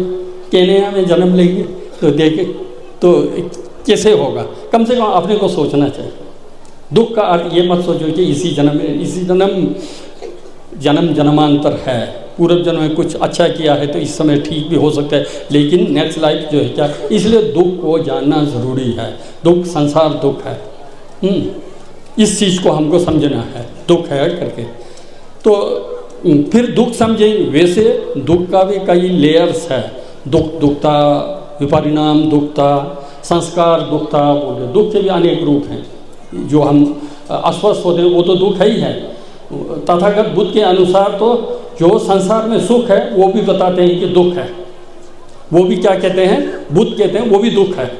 केन्या में जन्म लेंगे, तो देखें तो कैसे होगा। कम से कम अपने को सोचना चाहिए। दुख का अर्थ ये मत सोचो कि इसी जन्म में, इसी जन्म जन्मांतर है, पूर्व जन्म में कुछ अच्छा किया है तो इस समय ठीक भी हो सकता है, लेकिन नेक्स्ट लाइफ जो है क्या। इसलिए दुख को जानना ज़रूरी है। दुख संसार दुख है, इस चीज़ को हमको समझना है, दुख है करके। तो फिर दुख समझेंगे। वैसे दुख का भी कई लेयर्स है। दुखता, विपरिणाम दुखता, संस्कार दुखता, बोले दुख के भी अनेक रूप हैं। जो हम अस्वस्थ होते हैं वो तो दुख ही है। तथागत बुद्ध के अनुसार तो जो संसार में सुख है वो भी बताते हैं कि दुख है। वो भी क्या कहते हैं? बुद्ध कहते हैं वो भी दुख है।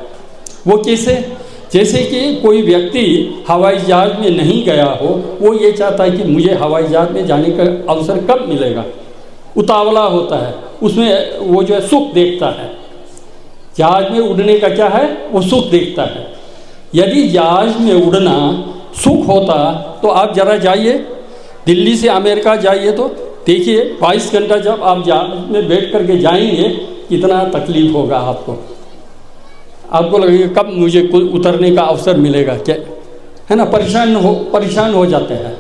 वो कैसे? जैसे कि कोई व्यक्ति हवाई जहाज में नहीं गया हो, वो ये चाहता है कि मुझे हवाई जहाज में जाने का अवसर कब मिलेगा, उतावला होता है, उसमें वो जो है सुख देखता है। जहाज में उड़ने का क्या है? वो सुख देखता है। यदि जहाज में उड़ना सुख होता तो आप जरा जाइए दिल्ली से अमेरिका जाइए, तो देखिए 22 घंटा जब आप जहाज में बैठ करके जाएंगे कितना तकलीफ होगा आपको। आपको लगेगा कब मुझे उतरने का अवसर मिलेगा, क्या है ना, परेशान हो जाते हैं।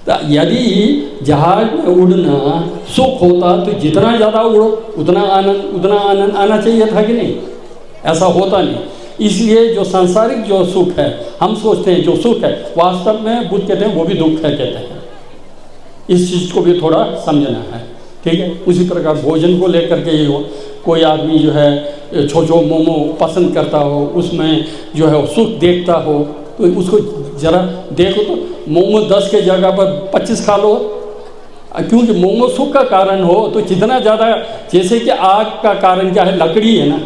तो यदि जहाज में उड़ना सुख होता तो जितना ज़्यादा उड़ो उतना आनंद आना चाहिए था कि नहीं? ऐसा होता नहीं। इसलिए जो सांसारिक जो सुख है, हम सोचते हैं जो सुख है, वास्तव में बुद्ध कहते हैं वो भी दुख है कहते हैं। इस चीज़ को भी थोड़ा समझना है, ठीक है। उसी प्रकार भोजन को लेकर के ये हो, कोई आदमी जो है छोचो मोमो पसंद करता हो, उसमें जो है सुख देखता हो, तो उसको ज़रा देखो तो मोमो 10 के जगह पर 25 खा लो, क्योंकि मोमो सुख का कारण हो। तो जितना ज़्यादा, जैसे कि आग का कारण क्या है? लकड़ी है ना,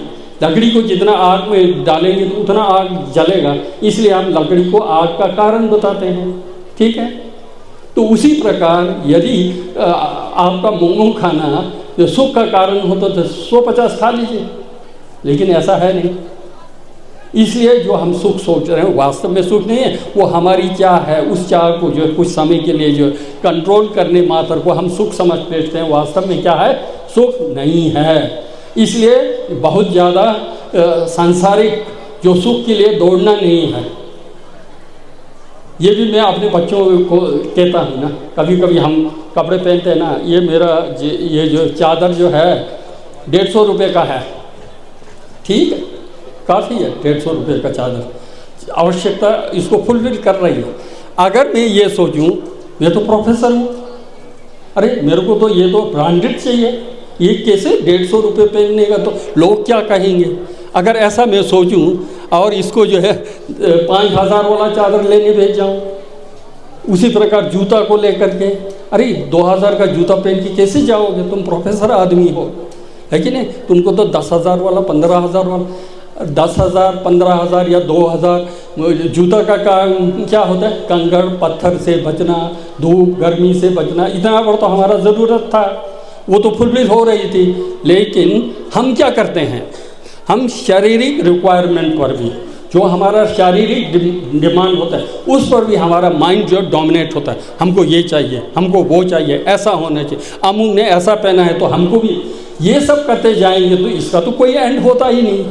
लकड़ी को जितना आग में डालेंगे तो उतना आग जलेगा, इसलिए हम लकड़ी को आग का कारण बताते हैं, ठीक है। तो उसी प्रकार यदि आपका मोमो खाना जो सुख का कारण होता तो 150 खा लीजिए, लेकिन ऐसा है नहीं। इसलिए जो हम सुख सोच रहे हैं वास्तव में सुख नहीं है, वो हमारी चाह है। उस चाह को जो कुछ समय के लिए जो कंट्रोल करने मात्र को हम सुख समझ बैठते हैं, वास्तव में क्या है? सुख नहीं है। इसलिए बहुत ज़्यादा सांसारिक जो सुख के लिए दौड़ना नहीं है। ये भी मैं अपने बच्चों को कहता हूँ ना, कभी कभी हम कपड़े पहनते हैं ना, ये मेरा ये जो चादर जो है 150 रुपये का है, ठीक है, काफ़ी है 150 रुपये का चादर, आवश्यकता इसको फुलफिल कर रही है। अगर मैं ये सोचूं मैं तो प्रोफेसर हूँ, अरे मेरे को तो ये तो ब्रांडेड चाहिए, ये कैसे 150 रुपये पहनने का, तो लोग क्या कहेंगे। अगर ऐसा मैं सोचूं और इसको जो है 5000 वाला चादर लेने भेज जाऊं, उसी प्रकार जूता को लेकर के, अरे 2000 का जूता पहन के कैसे जाओगे, तुम प्रोफेसर आदमी हो, है कि नहीं। तुमको तो 10,000 वाला 15,000 वाला 10,000 15,000 या 2,000 जूता का क्या होता है? कंकड़ पत्थर से बचना, धूप गर्मी से बचना, इतना पर तो हमारा ज़रूरत था, वो तो फुलफिल हो रही थी। लेकिन हम क्या करते हैं? हम शारीरिक रिक्वायरमेंट पर भी, जो हमारा शारीरिक डिमांड होता है, उस पर भी हमारा माइंड जो डोमिनेट होता है। हमको ये चाहिए, हमको वो चाहिए, ऐसा होना चाहिए, अमुक ने ऐसा पहना है तो हमको भी, ये सब करते जाएंगे तो इसका तो कोई एंड होता ही नहीं।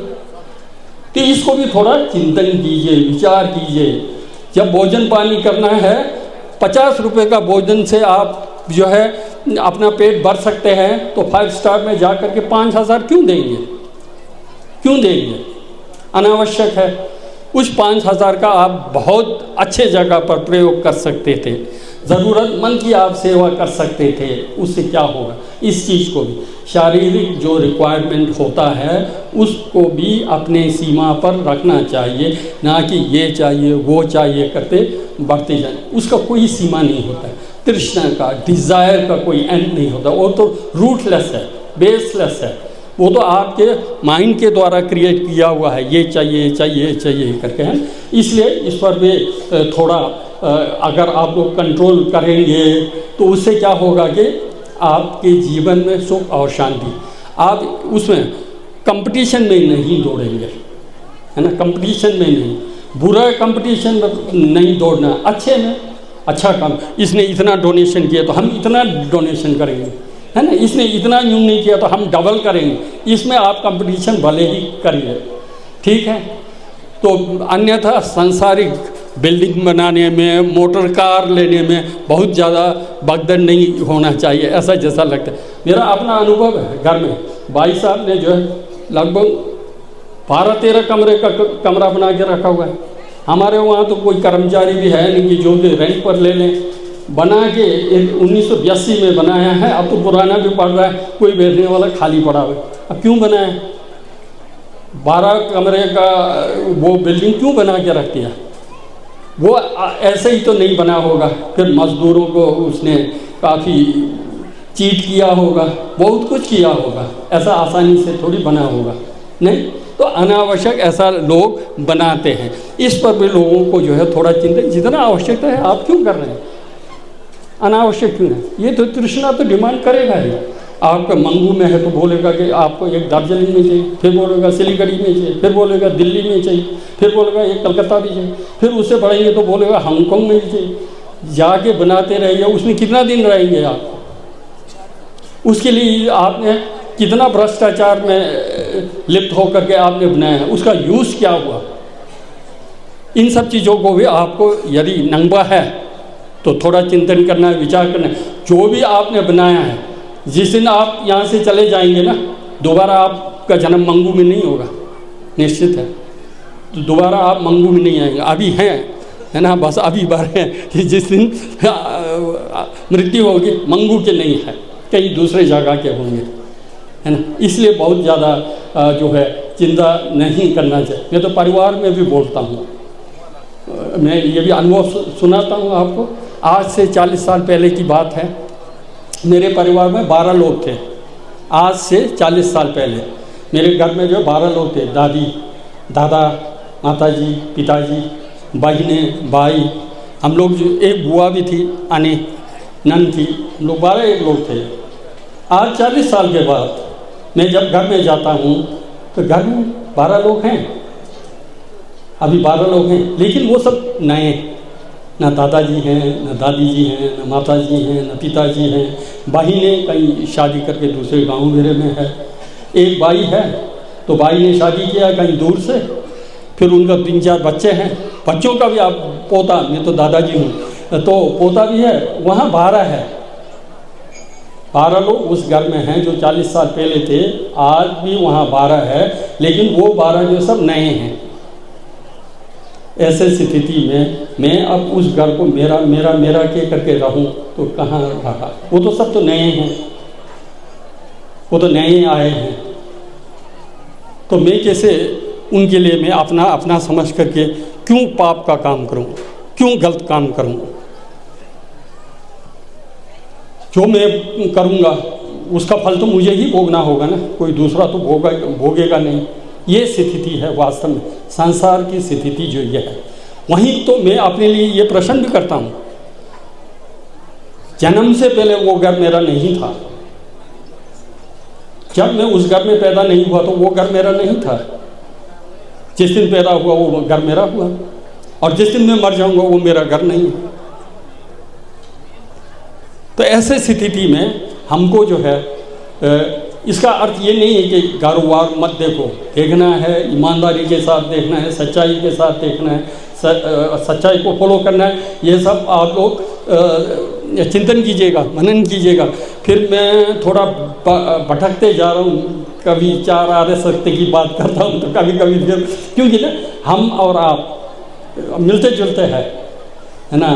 तो इसको भी थोड़ा चिंतन कीजिए, विचार कीजिए। जब भोजन पानी करना है, 50 रुपये का भोजन से आप जो है अपना पेट भर सकते हैं, तो 5 स्टार में जा कर के 5,000 क्यों देंगे? क्यों देंगे? अनावश्यक है। उस 5,000 का आप बहुत अच्छे जगह पर प्रयोग कर सकते थे। ज़रूरतमंद की आप सेवा कर सकते थे, उससे क्या होगा। इस चीज़ को भी शारीरिक जो रिक्वायरमेंट होता है उसको भी अपने सीमा पर रखना चाहिए, ना कि ये चाहिए वो चाहिए करते बढ़ते जाए। उसका कोई सीमा नहीं होता है, तृष्णा का, डिज़ायर का कोई एंड नहीं होता। वो तो रूटलेस है, बेसलेस है, वो तो आपके माइंड के द्वारा क्रिएट किया हुआ है, ये चाहिए चाहिए चाहिए करके है। इसलिए इस पर भी थोड़ा अगर आप लोग कंट्रोल करेंगे तो उससे क्या होगा कि आपके जीवन में सुख और शांति, आप उसमें कंपटीशन में नहीं दौड़ेंगे, है ना। कंपटीशन में नहीं, बुरा कंपटीशन में नहीं दौड़ना, अच्छे में अच्छा काम। इसने इतना डोनेशन किया तो हम इतना डोनेशन करेंगे, है ना। इसने इतना यूँ नहीं किया तो हम डबल करेंगे। इसमें आप कंपटीशन भले ही करिए, ठीक है। तो अन्यथा सांसारिक बिल्डिंग बनाने में, मोटर कार लेने में बहुत ज़्यादा भगदड़ नहीं होना चाहिए, ऐसा जैसा लगता है। मेरा अपना अनुभव है, घर में भाई साहब ने जो है लगभग 12-13 कमरे का कमरा बना के रखा हुआ है। हमारे वहाँ तो कोई कर्मचारी भी है नहीं कि जो भी रेंट पर ले लें। बना के 1982 में बनाया है, अब तो पुराना भी पड़ रहा है, कोई बैठने वाला खाली पड़ा हुआ है। अब क्यों बनाया, 12 कमरे का वो बिल्डिंग क्यों बना के रख दिया। वो ऐसे ही तो नहीं बना होगा, फिर मज़दूरों को उसने काफ़ी चीट किया होगा, बहुत कुछ किया होगा, ऐसा आसानी से थोड़ी बना होगा, नहीं। तो अनावश्यक ऐसा लोग बनाते हैं। इस पर भी लोगों को जो है थोड़ा चिंता, जितना आवश्यकता है आप क्यों कर रहे हैं, अनावश्यक क्यों है। ये तो तृष्णा तो डिमांड करेगा ही। आपका मंगू में है तो बोलेगा कि आपको एक दार्जिलिंग में चाहिए, फिर बोलेगा सिलीगुड़ी में चाहिए, फिर बोलेगा दिल्ली में चाहिए, फिर बोलेगा एक कलकत्ता भी चाहिए, फिर उससे बढ़ेंगे तो बोलेगा हांगकांग में भी चाहिए। जाके बनाते रहिए, उसमें कितना दिन रहेंगे आप, उसके लिए आपने कितना भ्रष्टाचार में लिप्त होकर के आपने बनाया है, उसका यूज़ क्या हुआ। इन सब चीज़ों को भी आपको यदि नंगा है तो थोड़ा चिंतन करना है, विचार करना है। जो भी आपने बनाया है, जिस दिन आप यहाँ से चले जाएंगे ना, दोबारा आपका जन्म मंगू में नहीं होगा, निश्चित है। तो दोबारा आप मंगू में नहीं आएंगे। अभी हैं, है ना, बस अभी भर है कि जिस दिन मृत्यु होगी मंगू के नहीं है, कहीं दूसरे जगह के होंगे, है ना। इसलिए बहुत ज़्यादा जो है चिंता नहीं करना चाहिए। मैं तो परिवार में भी बोलता हूँ, मैं ये भी अनुभव सुनाता हूँ आपको। आज से 40 साल पहले की बात है, मेरे परिवार में 12 लोग थे। आज से 40 साल पहले मेरे घर में जो 12 लोग थे, दादी, दादा, माताजी, पिताजी, बहनें, भाई, हम लोग जो एक बुआ भी थी, अने नन थी, हम लोग 12 लोग थे। आज 40 साल के बाद मैं जब घर में जाता हूँ तो घर में 12 लोग हैं, अभी 12 लोग हैं, लेकिन वो सब नए, ना दादाजी हैं, ना दादी जी हैं, ना माता जी हैं, ना पिताजी हैं। बहनें कहीं शादी करके दूसरे गांव मेरे में है। एक भाई है तो भाई ने शादी किया कहीं दूर से, फिर उनका 3-4 बच्चे हैं, बच्चों का भी आप पोता, मैं तो दादाजी हूँ तो पोता भी है। वहाँ 12 है, 12 लोग उस घर में हैं जो 40 साल पहले थे। आज भी वहाँ 12 है, लेकिन वो 12 जो सब नए हैं। ऐसे स्थिति में मैं अब उस घर को मेरा मेरा मेरा के करके रहूं तो कहाँ रहा। वो तो सब तो नए हैं, वो तो नए आए हैं, तो मैं कैसे उनके लिए मैं अपना अपना समझ करके क्यों पाप का काम करूं, क्यों गलत काम करूं। जो मैं करूंगा उसका फल तो मुझे ही भोगना होगा ना, कोई दूसरा तो भोगेगा नहीं। ये स्थिति है वास्तव में संसार की स्थिति जो ये है। वहीं तो मैं अपने लिए ये प्रश्न भी करता हूँ, जन्म से पहले वो घर मेरा नहीं था, जब मैं उस घर में पैदा नहीं हुआ तो वो घर मेरा नहीं था। जिस दिन पैदा हुआ वो घर मेरा हुआ, और जिस दिन मैं मर जाऊंगा वो मेरा घर नहीं है। तो ऐसे स्थिति में हमको जो है इसका अर्थ ये नहीं है कि गारोवार मत देखो, देखना है ईमानदारी के साथ देखना है, सच्चाई के साथ देखना है, सच्चाई को फॉलो करना है। ये सब आप लोग चिंतन कीजिएगा, मनन कीजिएगा। फिर मैं थोड़ा भटकते जा रहा हूँ, कभी 4 आर्य सत्य की बात करता हूँ तो कभी कभी फिर, क्योंकि ना हम और आप मिलते जुलते हैं, है ना।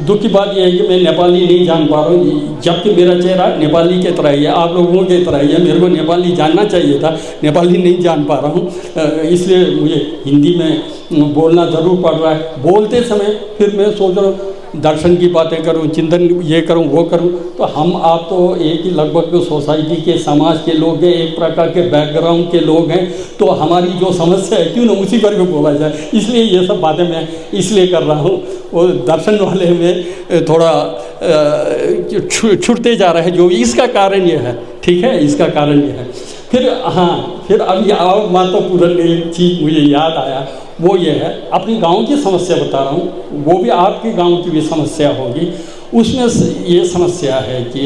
दुख की बात यह है कि मैं नेपाली नहीं जान पा रहा हूँ, जबकि मेरा चेहरा नेपाली की तरह ही है, आप लोगों की तरह ही है। मेरे को नेपाली जानना चाहिए था, नेपाली नहीं जान पा रहा हूँ, इसलिए मुझे हिंदी में बोलना ज़रूर पड़ रहा है। बोलते समय फिर मैं सोच रहा हूँ दर्शन की बातें करूं, चिंतन ये करूं वो करूं, तो हम आप तो एक ही लगभग सोसाइटी के, समाज के लोग हैं, एक प्रकार के बैकग्राउंड के लोग हैं, तो हमारी जो समस्या है क्यों ना उसी पर भी बोला जाए। इसलिए ये सब बातें मैं इसलिए कर रहा हूं। वो दर्शन वाले में थोड़ा छूटते जा रहे हैं, जो इसका कारण ये है, ठीक है, इसका कारण ये है। फिर हाँ, फिर अब और महत्वपूर्ण एक चीज़ मुझे याद आया, वो ये है, अपनी गांव की समस्या बता रहा हूँ, वो भी आपके गांव की भी समस्या होगी। उसमें ये समस्या है कि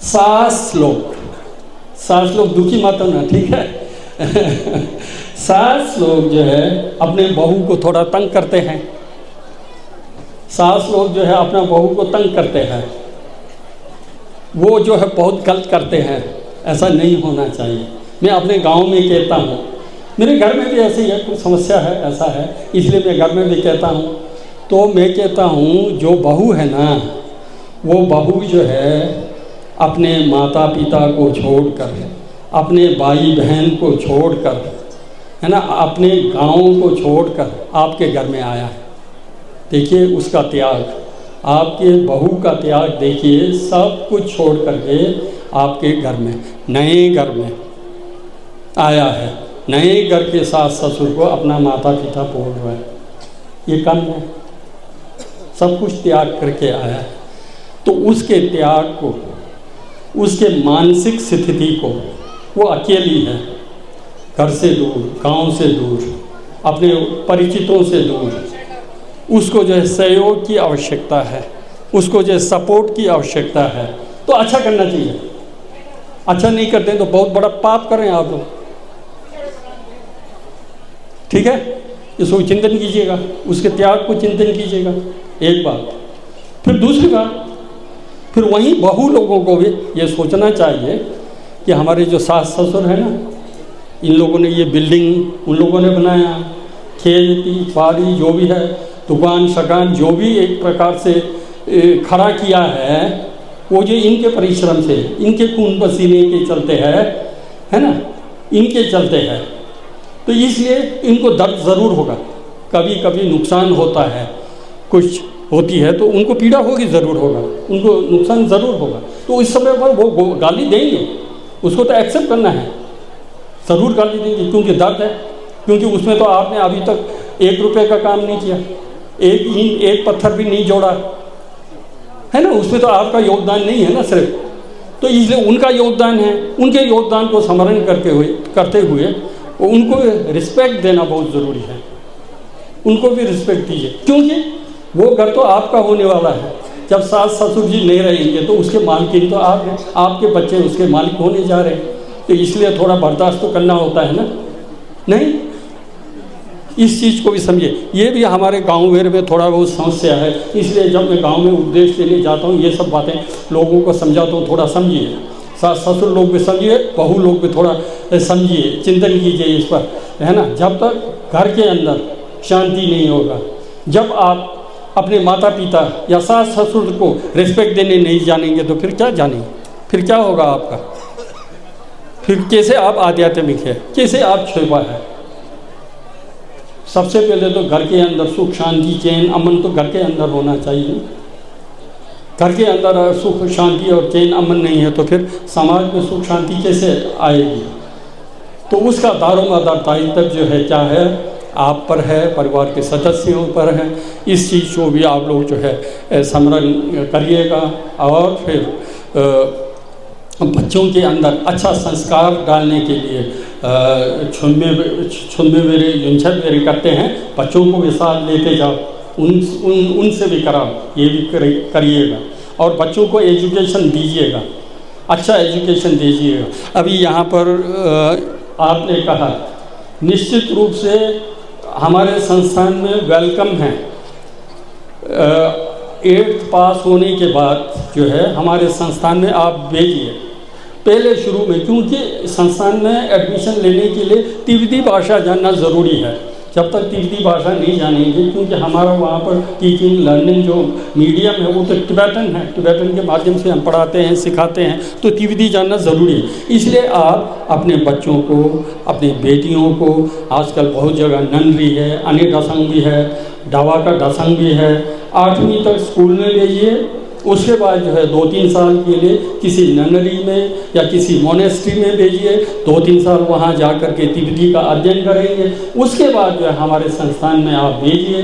सास लोग दुखी मत होना, ठीक है। सास लोग जो है अपने बहू को थोड़ा तंग करते हैं, सास लोग जो है अपना बहू को तंग करते हैं, वो जो है बहुत गलत करते हैं, ऐसा नहीं होना चाहिए। मैं अपने गांव में कहता हूँ, मेरे घर में भी ऐसी है, कुछ समस्या है, ऐसा है, इसलिए मैं घर में भी कहता हूँ। तो मैं कहता हूँ जो बहू है ना, वो बहू जो है अपने माता पिता को छोड़कर, अपने भाई बहन को छोड़कर, है ना, अपने गाँव को छोड़कर आपके घर में आया है। देखिए उसका त्याग, आपके बहू का त्याग देखिए, सब कुछ छोड़ करके आपके घर में, नए घर में आया है, नए घर के सास ससुर को अपना माता पिता बोल रहा है, ये कम है, सब कुछ त्याग करके आया है। तो उसके त्याग को, उसके मानसिक स्थिति को, वो अकेली है, घर से दूर, गांव से दूर, अपने परिचितों से दूर, उसको जो है सहयोग की आवश्यकता है, उसको जो है सपोर्ट की आवश्यकता है। तो अच्छा करना चाहिए, अच्छा नहीं करते तो बहुत बड़ा पाप करें आप लोग, ठीक है। इसको चिंतन कीजिएगा, उसके त्याग को चिंतन कीजिएगा, एक बात। फिर दूसरी बात, फिर वहीं बहू लोगों को भी ये सोचना चाहिए कि हमारे जो सास ससुर है ना, इन लोगों ने ये बिल्डिंग उन लोगों ने बनाया, खेती बाड़ी जो भी है, दुकान शकान जो भी एक प्रकार से खड़ा किया है, वो जो इनके परिश्रम से, इनके खून पसीने के चलते है ना, इनके चलते है। तो इसलिए इनको दर्द ज़रूर होगा, कभी कभी नुकसान होता है, कुछ होती है तो उनको पीड़ा होगी, ज़रूर होगा, उनको नुकसान ज़रूर होगा। तो इस समय पर वो गाली देंगे, उसको तो एक्सेप्ट करना है, ज़रूर गाली देंगे, क्योंकि दर्द है, क्योंकि उसमें तो आपने अभी तक 1 रुपये का काम नहीं किया, एक पत्थर भी नहीं जोड़ा है ना, उसमें तो आपका योगदान नहीं है ना सिर्फ। तो इसलिए उनका योगदान है, उनके योगदान को स्मरण करते हुए उनको रिस्पेक्ट देना बहुत ज़रूरी है, उनको भी रिस्पेक्ट दीजिए, क्योंकि वो घर तो आपका होने वाला है। जब सास ससुर जी नहीं रहेंगे तो उसके मालिक तो आप हैं, आपके बच्चे उसके मालिक होने जा रहे हैं। तो इसलिए थोड़ा बर्दाश्त तो करना होता है ना, नहीं, इस चीज़ को भी समझिए। ये भी हमारे गाँव वेर में थोड़ा बहुत समस्या है, इसलिए जब मैं गाँव में उपदेश देने जाता हूँ, ये सब बातें लोगों को समझाता हूँ, थोड़ा समझिए, सास ससुर लोग भी समझिए, बहू लोग भी थोड़ा समझिए, चिंतन कीजिए इस पर, है ना। जब तक घर के अंदर शांति नहीं होगा, जब आप अपने माता पिता या सास ससुर को रिस्पेक्ट देने नहीं जानेंगे, तो फिर क्या जानेंगे, फिर क्या होगा आपका, फिर कैसे आप आध्यात्मिक है, कैसे आप छुपा है। सबसे पहले तो घर के अंदर सुख शांति चैन अमन तो घर के अंदर होना चाहिए। घर के अंदर सुख शांति और चैन अमन नहीं है तो फिर समाज में सुख शांति कैसे आएगी। तो उसका दारोमदार दायित्व जो है क्या है, आप पर है, परिवार के सदस्यों पर है। इस चीज़ को भी आप लोग जो है स्मरण करिएगा, और फिर बच्चों के अंदर अच्छा संस्कार डालने के लिए छुनमे मेरे युंछत मेरे करते हैं, बच्चों को भी साथ लेते जाओ, उनसे भी कराओ, ये भी करिएगा, और बच्चों को एजुकेशन दीजिएगा, अच्छा एजुकेशन दीजिएगा। अभी यहाँ पर आपने कहा, निश्चित रूप से हमारे संस्थान में वेलकम है। 8th पास होने के बाद जो है हमारे संस्थान में आप भेजिए पहले शुरू में, क्योंकि संस्थान में एडमिशन लेने के लिए त्रिविधि भाषा जानना ज़रूरी है। जब तक तिब्बती भाषा नहीं जानेंगे, क्योंकि हमारा वहाँ पर टीचिंग लर्निंग जो मीडियम है वो तो टिबेटन है, टिबेटन के माध्यम से हम पढ़ाते हैं सिखाते हैं, तो तिब्बती जानना ज़रूरी है। इसलिए आप अपने बच्चों को, अपनी बेटियों को, आजकल बहुत जगह ननरी है, अने डसंग भी है, डावा का डसंग भी है, 8वीं तक स्कूल में भेजिए। उसके बाद जो है 2-3 साल के लिए किसी ननरी में या किसी मोनेस्ट्री में भेजिए, 2-3 साल वहाँ जा कर के तिब्बती का अध्ययन करेंगे। उसके बाद जो है हमारे संस्थान में आप भेजिए,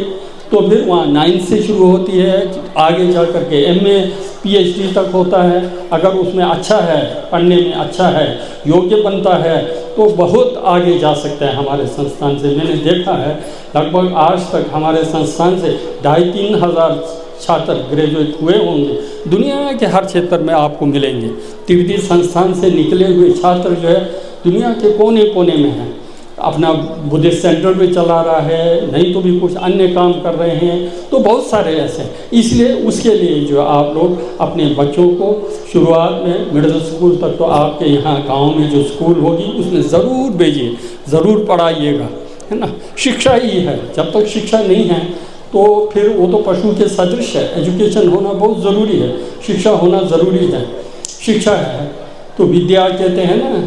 तो फिर वहाँ 9th से शुरू होती है, आगे जा कर के MA PhD तक होता है। अगर उसमें अच्छा है, पढ़ने में अच्छा है, योग्य बनता है, तो बहुत आगे जा सकता है हमारे संस्थान से। मैंने देखा है लगभग आज तक हमारे संस्थान से 2,500-3 हज़ार छात्र ग्रेजुएट हुए होंगे। दुनिया के हर क्षेत्र में आपको मिलेंगे। तिब्बती संस्थान से निकले हुए छात्र जो है दुनिया के कोने कोने में हैं, अपना बुद्धिस्ट सेंटर भी चला रहा है, नहीं तो भी कुछ अन्य काम कर रहे हैं, तो बहुत सारे ऐसे हैं। इसलिए उसके लिए जो आप लोग अपने बच्चों को शुरुआत में मिडिल स्कूल तक तो आपके यहाँ गांव में जो स्कूल होगी उसमें ज़रूर भेजिए, ज़रूर पढ़ाइएगा, है ना। शिक्षा ही है, जब तक शिक्षा नहीं है तो फिर वो तो पशु के सदृश है। एजुकेशन होना बहुत ज़रूरी है, शिक्षा होना ज़रूरी है। शिक्षा है तो विद्या कहते हैं ना,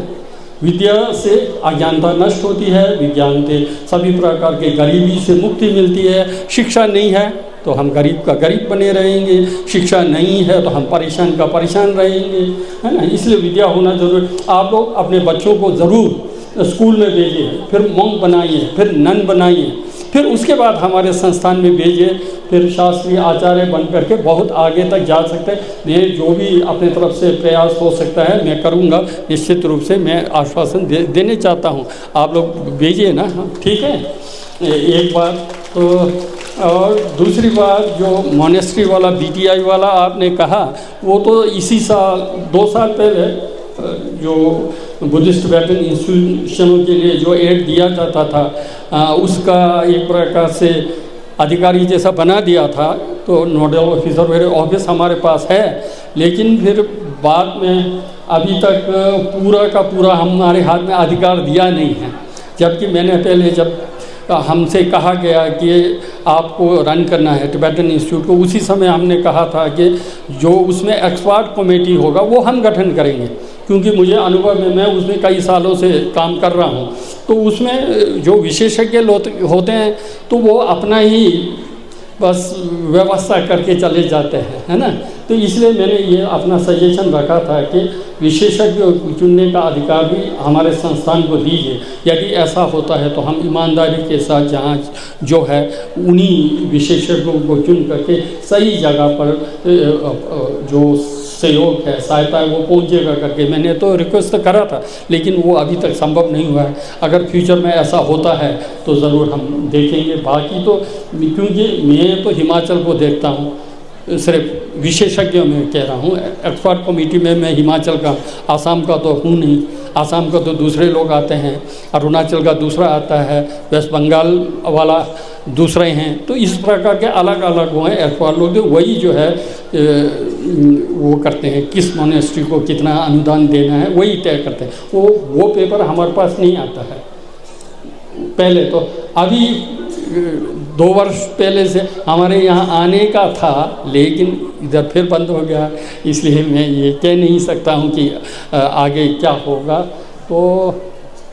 विद्या से अज्ञानता नष्ट होती है, विज्ञान से सभी प्रकार के गरीबी से मुक्ति मिलती है। शिक्षा नहीं है तो हम गरीब का गरीब बने रहेंगे, शिक्षा नहीं है तो हम परेशान का परेशान रहेंगे, है ना। इसलिए विद्या होना जरूरी। आप लोग अपने बच्चों को ज़रूर स्कूल में भेजिए, फिर मोंक बनाइए, फिर नन बनाइए, फिर उसके बाद हमारे संस्थान में भेजिए, फिर शास्त्रीय आचार्य बन करके बहुत आगे तक जा सकते हैं। मैं जो भी अपने तरफ से प्रयास हो सकता है मैं करूँगा, निश्चित रूप से मैं आश्वासन देने चाहता हूँ। आप लोग भेजिए ना, ठीक है। एक बात तो, और दूसरी बात जो मोनेस्ट्री वाला BTI वाला आपने कहा, वो तो इसी साल 2 साल पहले जो बुद्धिस्ट टिबेटन इंस्टीट्यूशनों के लिए जो एड दिया जाता था उसका एक प्रकार से अधिकारी जैसा बना दिया था। तो नोडल ऑफिसर मेरे ऑफिस हमारे पास है, लेकिन फिर बाद में अभी तक पूरा का पूरा हमारे हाथ में अधिकार दिया नहीं है। जबकि मैंने पहले जब हमसे कहा गया कि आपको रन करना है टिबेटन इंस्टीट्यूट को, उसी समय हमने कहा था कि जो उसमें एक्सपर्ट कमेटी होगा वो हम गठन करेंगे, क्योंकि मुझे अनुभव है, मैं उसमें कई सालों से काम कर रहा हूँ। तो उसमें जो विशेषज्ञ होते हैं तो वो अपना ही बस व्यवस्था करके चले जाते हैं, है ना। तो इसलिए मैंने ये अपना सजेशन रखा था कि विशेषज्ञ चुनने का अधिकार भी हमारे संस्थान को दीजिए। यदि ऐसा होता है तो हम ईमानदारी के साथ जांच जो है उन्हीं विशेषज्ञों को चुन करके सही जगह पर जो सहयोग है, सहायता है, वो पहुँचेगा करके मैंने तो रिक्वेस्ट करा था, लेकिन वो अभी तक संभव नहीं हुआ है। अगर फ्यूचर में ऐसा होता है तो ज़रूर हम देखेंगे। बाकी तो क्योंकि मैं तो हिमाचल को देखता हूँ, सिर्फ विशेषज्ञों में कह रहा हूँ, एक्सपर्ट कमेटी में मैं हिमाचल का, आसाम का तो हूँ नहीं, आसाम का तो दूसरे लोग आते हैं, अरुणाचल का दूसरा आता है, वेस्ट बंगाल वाला दूसरे हैं। तो इस प्रकार के अलग अलग वो हैं एक्सपर्ट लोग, जो वही जो है वो करते हैं, किस मोनेस्ट्री को कितना अनुदान देना है वही तय करते हैं। वो पेपर हमारे पास नहीं आता है पहले तो। अभी 2 वर्ष पहले से हमारे यहाँ आने का था, लेकिन इधर फिर बंद हो गया, इसलिए मैं ये कह नहीं सकता हूँ कि आगे क्या होगा। तो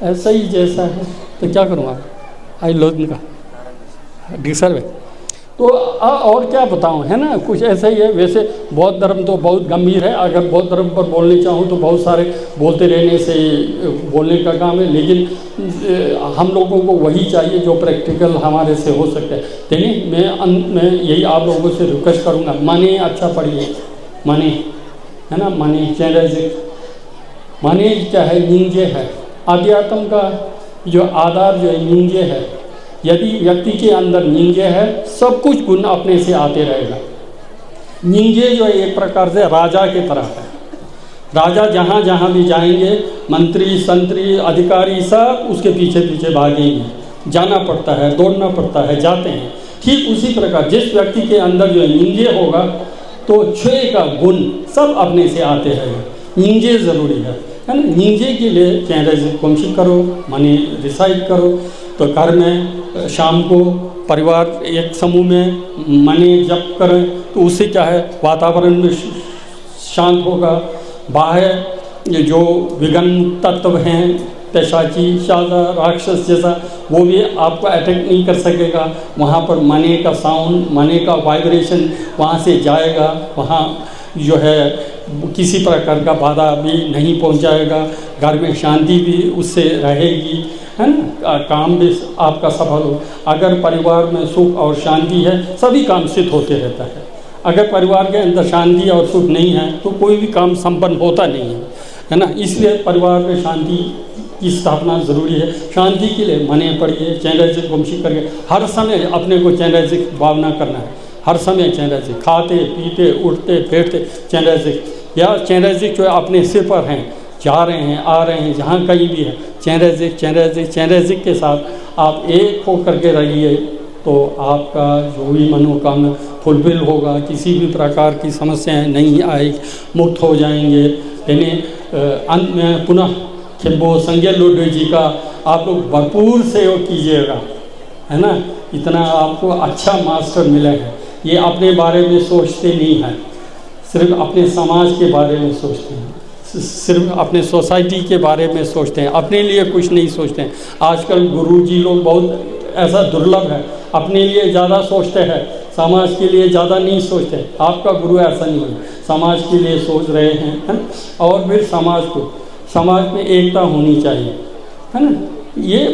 ऐसा ही जैसा है तो क्या करूँगा, आई लोग का डिसर्व है तो और क्या बताऊं, है ना। कुछ ऐसा ही है। वैसे बौद्ध धर्म तो बहुत गंभीर है, अगर बौद्ध धर्म पर बोलने चाहूँ तो बहुत सारे बोलते रहने से बोलने का काम है, लेकिन हम लोगों को वही चाहिए जो प्रैक्टिकल हमारे से हो सकता है। देखिए मैं अंत में यही आप लोगों से रिक्वेस्ट करूँगा, माने अच्छा पढ़िए, माने, है ना, माने चैनल, माने क्या है, निंजे है। अध्यात्म का जो आधार जो है निंजे है। यदि व्यक्ति के अंदर निंजे है, सब कुछ गुण अपने से आते रहेगा। निंजे जो है एक प्रकार से राजा की तरह है। राजा जहाँ जहाँ भी जाएंगे, मंत्री संतरी अधिकारी सब उसके पीछे पीछे भागेंगे, जाना पड़ता है, दौड़ना पड़ता है, जाते हैं। ठीक उसी प्रकार जिस व्यक्ति के अंदर जो है निंजे होगा तो छे का गुण सब अपने से आते रहेगा। निंजे ज़रूरी है ना। निंजे के लिए चाहे कोशिश करो, माने रिसाइट करो, तो घर में शाम को परिवार एक समूह में मने जप करें तो उससे क्या है, वातावरण में शांत होगा। बाहर ये जो विघ्न तत्व हैं, पैशाची शाजा राक्षस जैसा, वो भी आपको अटैक नहीं कर सकेगा। वहाँ पर मने का साउंड, मने का वाइब्रेशन वहाँ से जाएगा, वहाँ जो है किसी प्रकार का बाधा भी नहीं पहुँचाएगा। घर में शांति भी उससे रहेगी, है ना। काम भी आपका सफल हो। अगर परिवार में सुख और शांति है, सभी काम सिद्ध होते रहता है। अगर परिवार के अंदर शांति और सुख नहीं है तो कोई भी काम संपन्न होता नहीं है ना। इसलिए परिवार में शांति की स्थापना ज़रूरी है। शांति के लिए मने पढ़िए, चैनरजिक वंशी करिए। हर समय अपने को चैनरजिक भावना करना है, हर समय चैनरजिक, खाते पीते उठते बैठते चैनरजिक, या चैनरजिक जो अपने सिर पर हैं, जा रहे हैं आ रहे हैं, जहाँ कहीं भी है चैनरजिक चैनरजिक चैनरजिक के साथ आप एक हो करके रहिए, तो आपका जो भी मनोकामना फुलफिल होगा। किसी भी प्रकार की समस्याएं नहीं आएगी, मुक्त हो जाएंगे। यानी अंत में पुनः खिम्बो संजय लोडे जी का आप लोग भरपूर सहयोग कीजिएगा, है ना। इतना आपको अच्छा मास्टर मिले हैं। ये अपने बारे में सोचते नहीं हैं, सिर्फ अपने समाज के बारे में सोचते हैं, सिर्फ अपने सोसाइटी के बारे में सोचते हैं, अपने लिए कुछ नहीं सोचते हैं। आजकल गुरुजी लोग बहुत ऐसा दुर्लभ है, अपने लिए ज़्यादा सोचते हैं, समाज के लिए ज़्यादा नहीं सोचते। आपका गुरु ऐसा नहीं है, समाज के लिए सोच रहे हैं, है ना। और फिर समाज में एकता होनी चाहिए, है ना। ये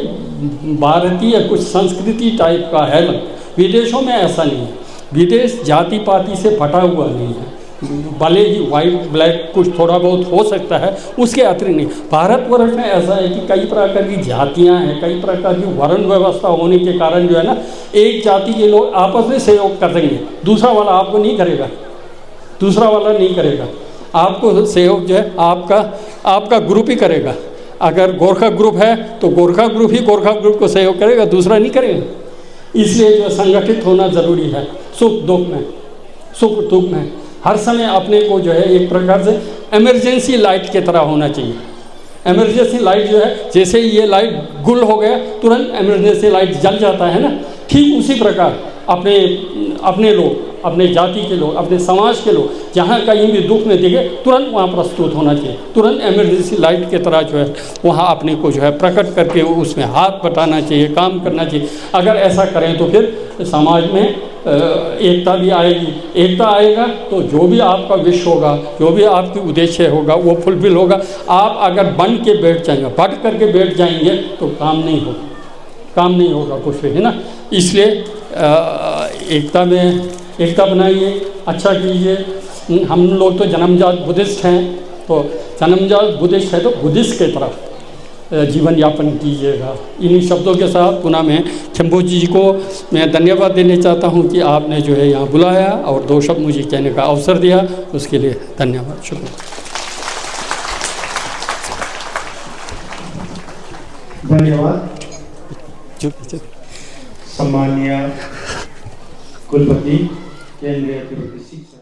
भारतीय कुछ संस्कृति टाइप का है ना, विदेशों में ऐसा नहीं है। विदेश जाति पाति से फटा हुआ नहीं है, भले ही वाइट ब्लैक कुछ थोड़ा बहुत हो सकता है, उसके अतिरिक्त नहीं। भारतवर्ष में ऐसा है कि कई प्रकार की जातियां हैं, कई प्रकार की वर्ण व्यवस्था होने के कारण जो है ना, एक जाति के लोग आपस में सहयोग कर देंगे, दूसरा वाला आपको नहीं करेगा, दूसरा वाला नहीं करेगा। आपको सहयोग जो है आपका ग्रुप ही करेगा। अगर गोरखा ग्रुप है तो गोरखा ग्रुप ही गोरखा ग्रुप को सहयोग करेगा, दूसरा नहीं करेगा। इसलिए जो संगठित होना ज़रूरी है, सुख दुख में हर समय अपने को जो है एक प्रकार से इमरजेंसी लाइट की तरह होना चाहिए। इमरजेंसी लाइट जो है, जैसे ही ये लाइट गुल हो गया तुरंत इमरजेंसी लाइट जल जाता है ना, ठीक उसी प्रकार अपने लोग, अपने जाति के लोग, अपने समाज के लोग जहाँ कहीं भी दुख में दिखे तुरंत वहाँ प्रस्तुत होना चाहिए, तुरंत इमरजेंसी लाइट की तरह जो है वहाँ अपने को जो है प्रकट करके उसमें हाथ बटाना चाहिए, काम करना चाहिए। अगर ऐसा करें तो फिर समाज में एकता भी आएगी। एकता आएगा तो जो भी आपका विश होगा, जो भी आपकी उद्देश्य होगा वो फुलफिल होगा। आप अगर बन के बैठ जाएंगे, बट करके बैठ जाएंगे तो काम नहीं होगा कुछ भी, है ना। इसलिए एकता बनाइए, अच्छा कीजिए। हम लोग तो जन्मजात बुद्धिस्ट हैं, तो जन्मजात बुद्धिस्ट है तो बुद्धिस्ट की तरफ जीवन यापन कीजिएगा। इन्हीं शब्दों के साथ पुनः मैं खिम्बो जी को मैं धन्यवाद देना चाहता हूं कि आपने जो है यहाँ बुलाया और 2 शब्द मुझे कहने का अवसर दिया, उसके लिए धन्यवाद, शुक्रिया। धन्यवाद। सम्मानीय कुलपति केंद्रीय शिक्षा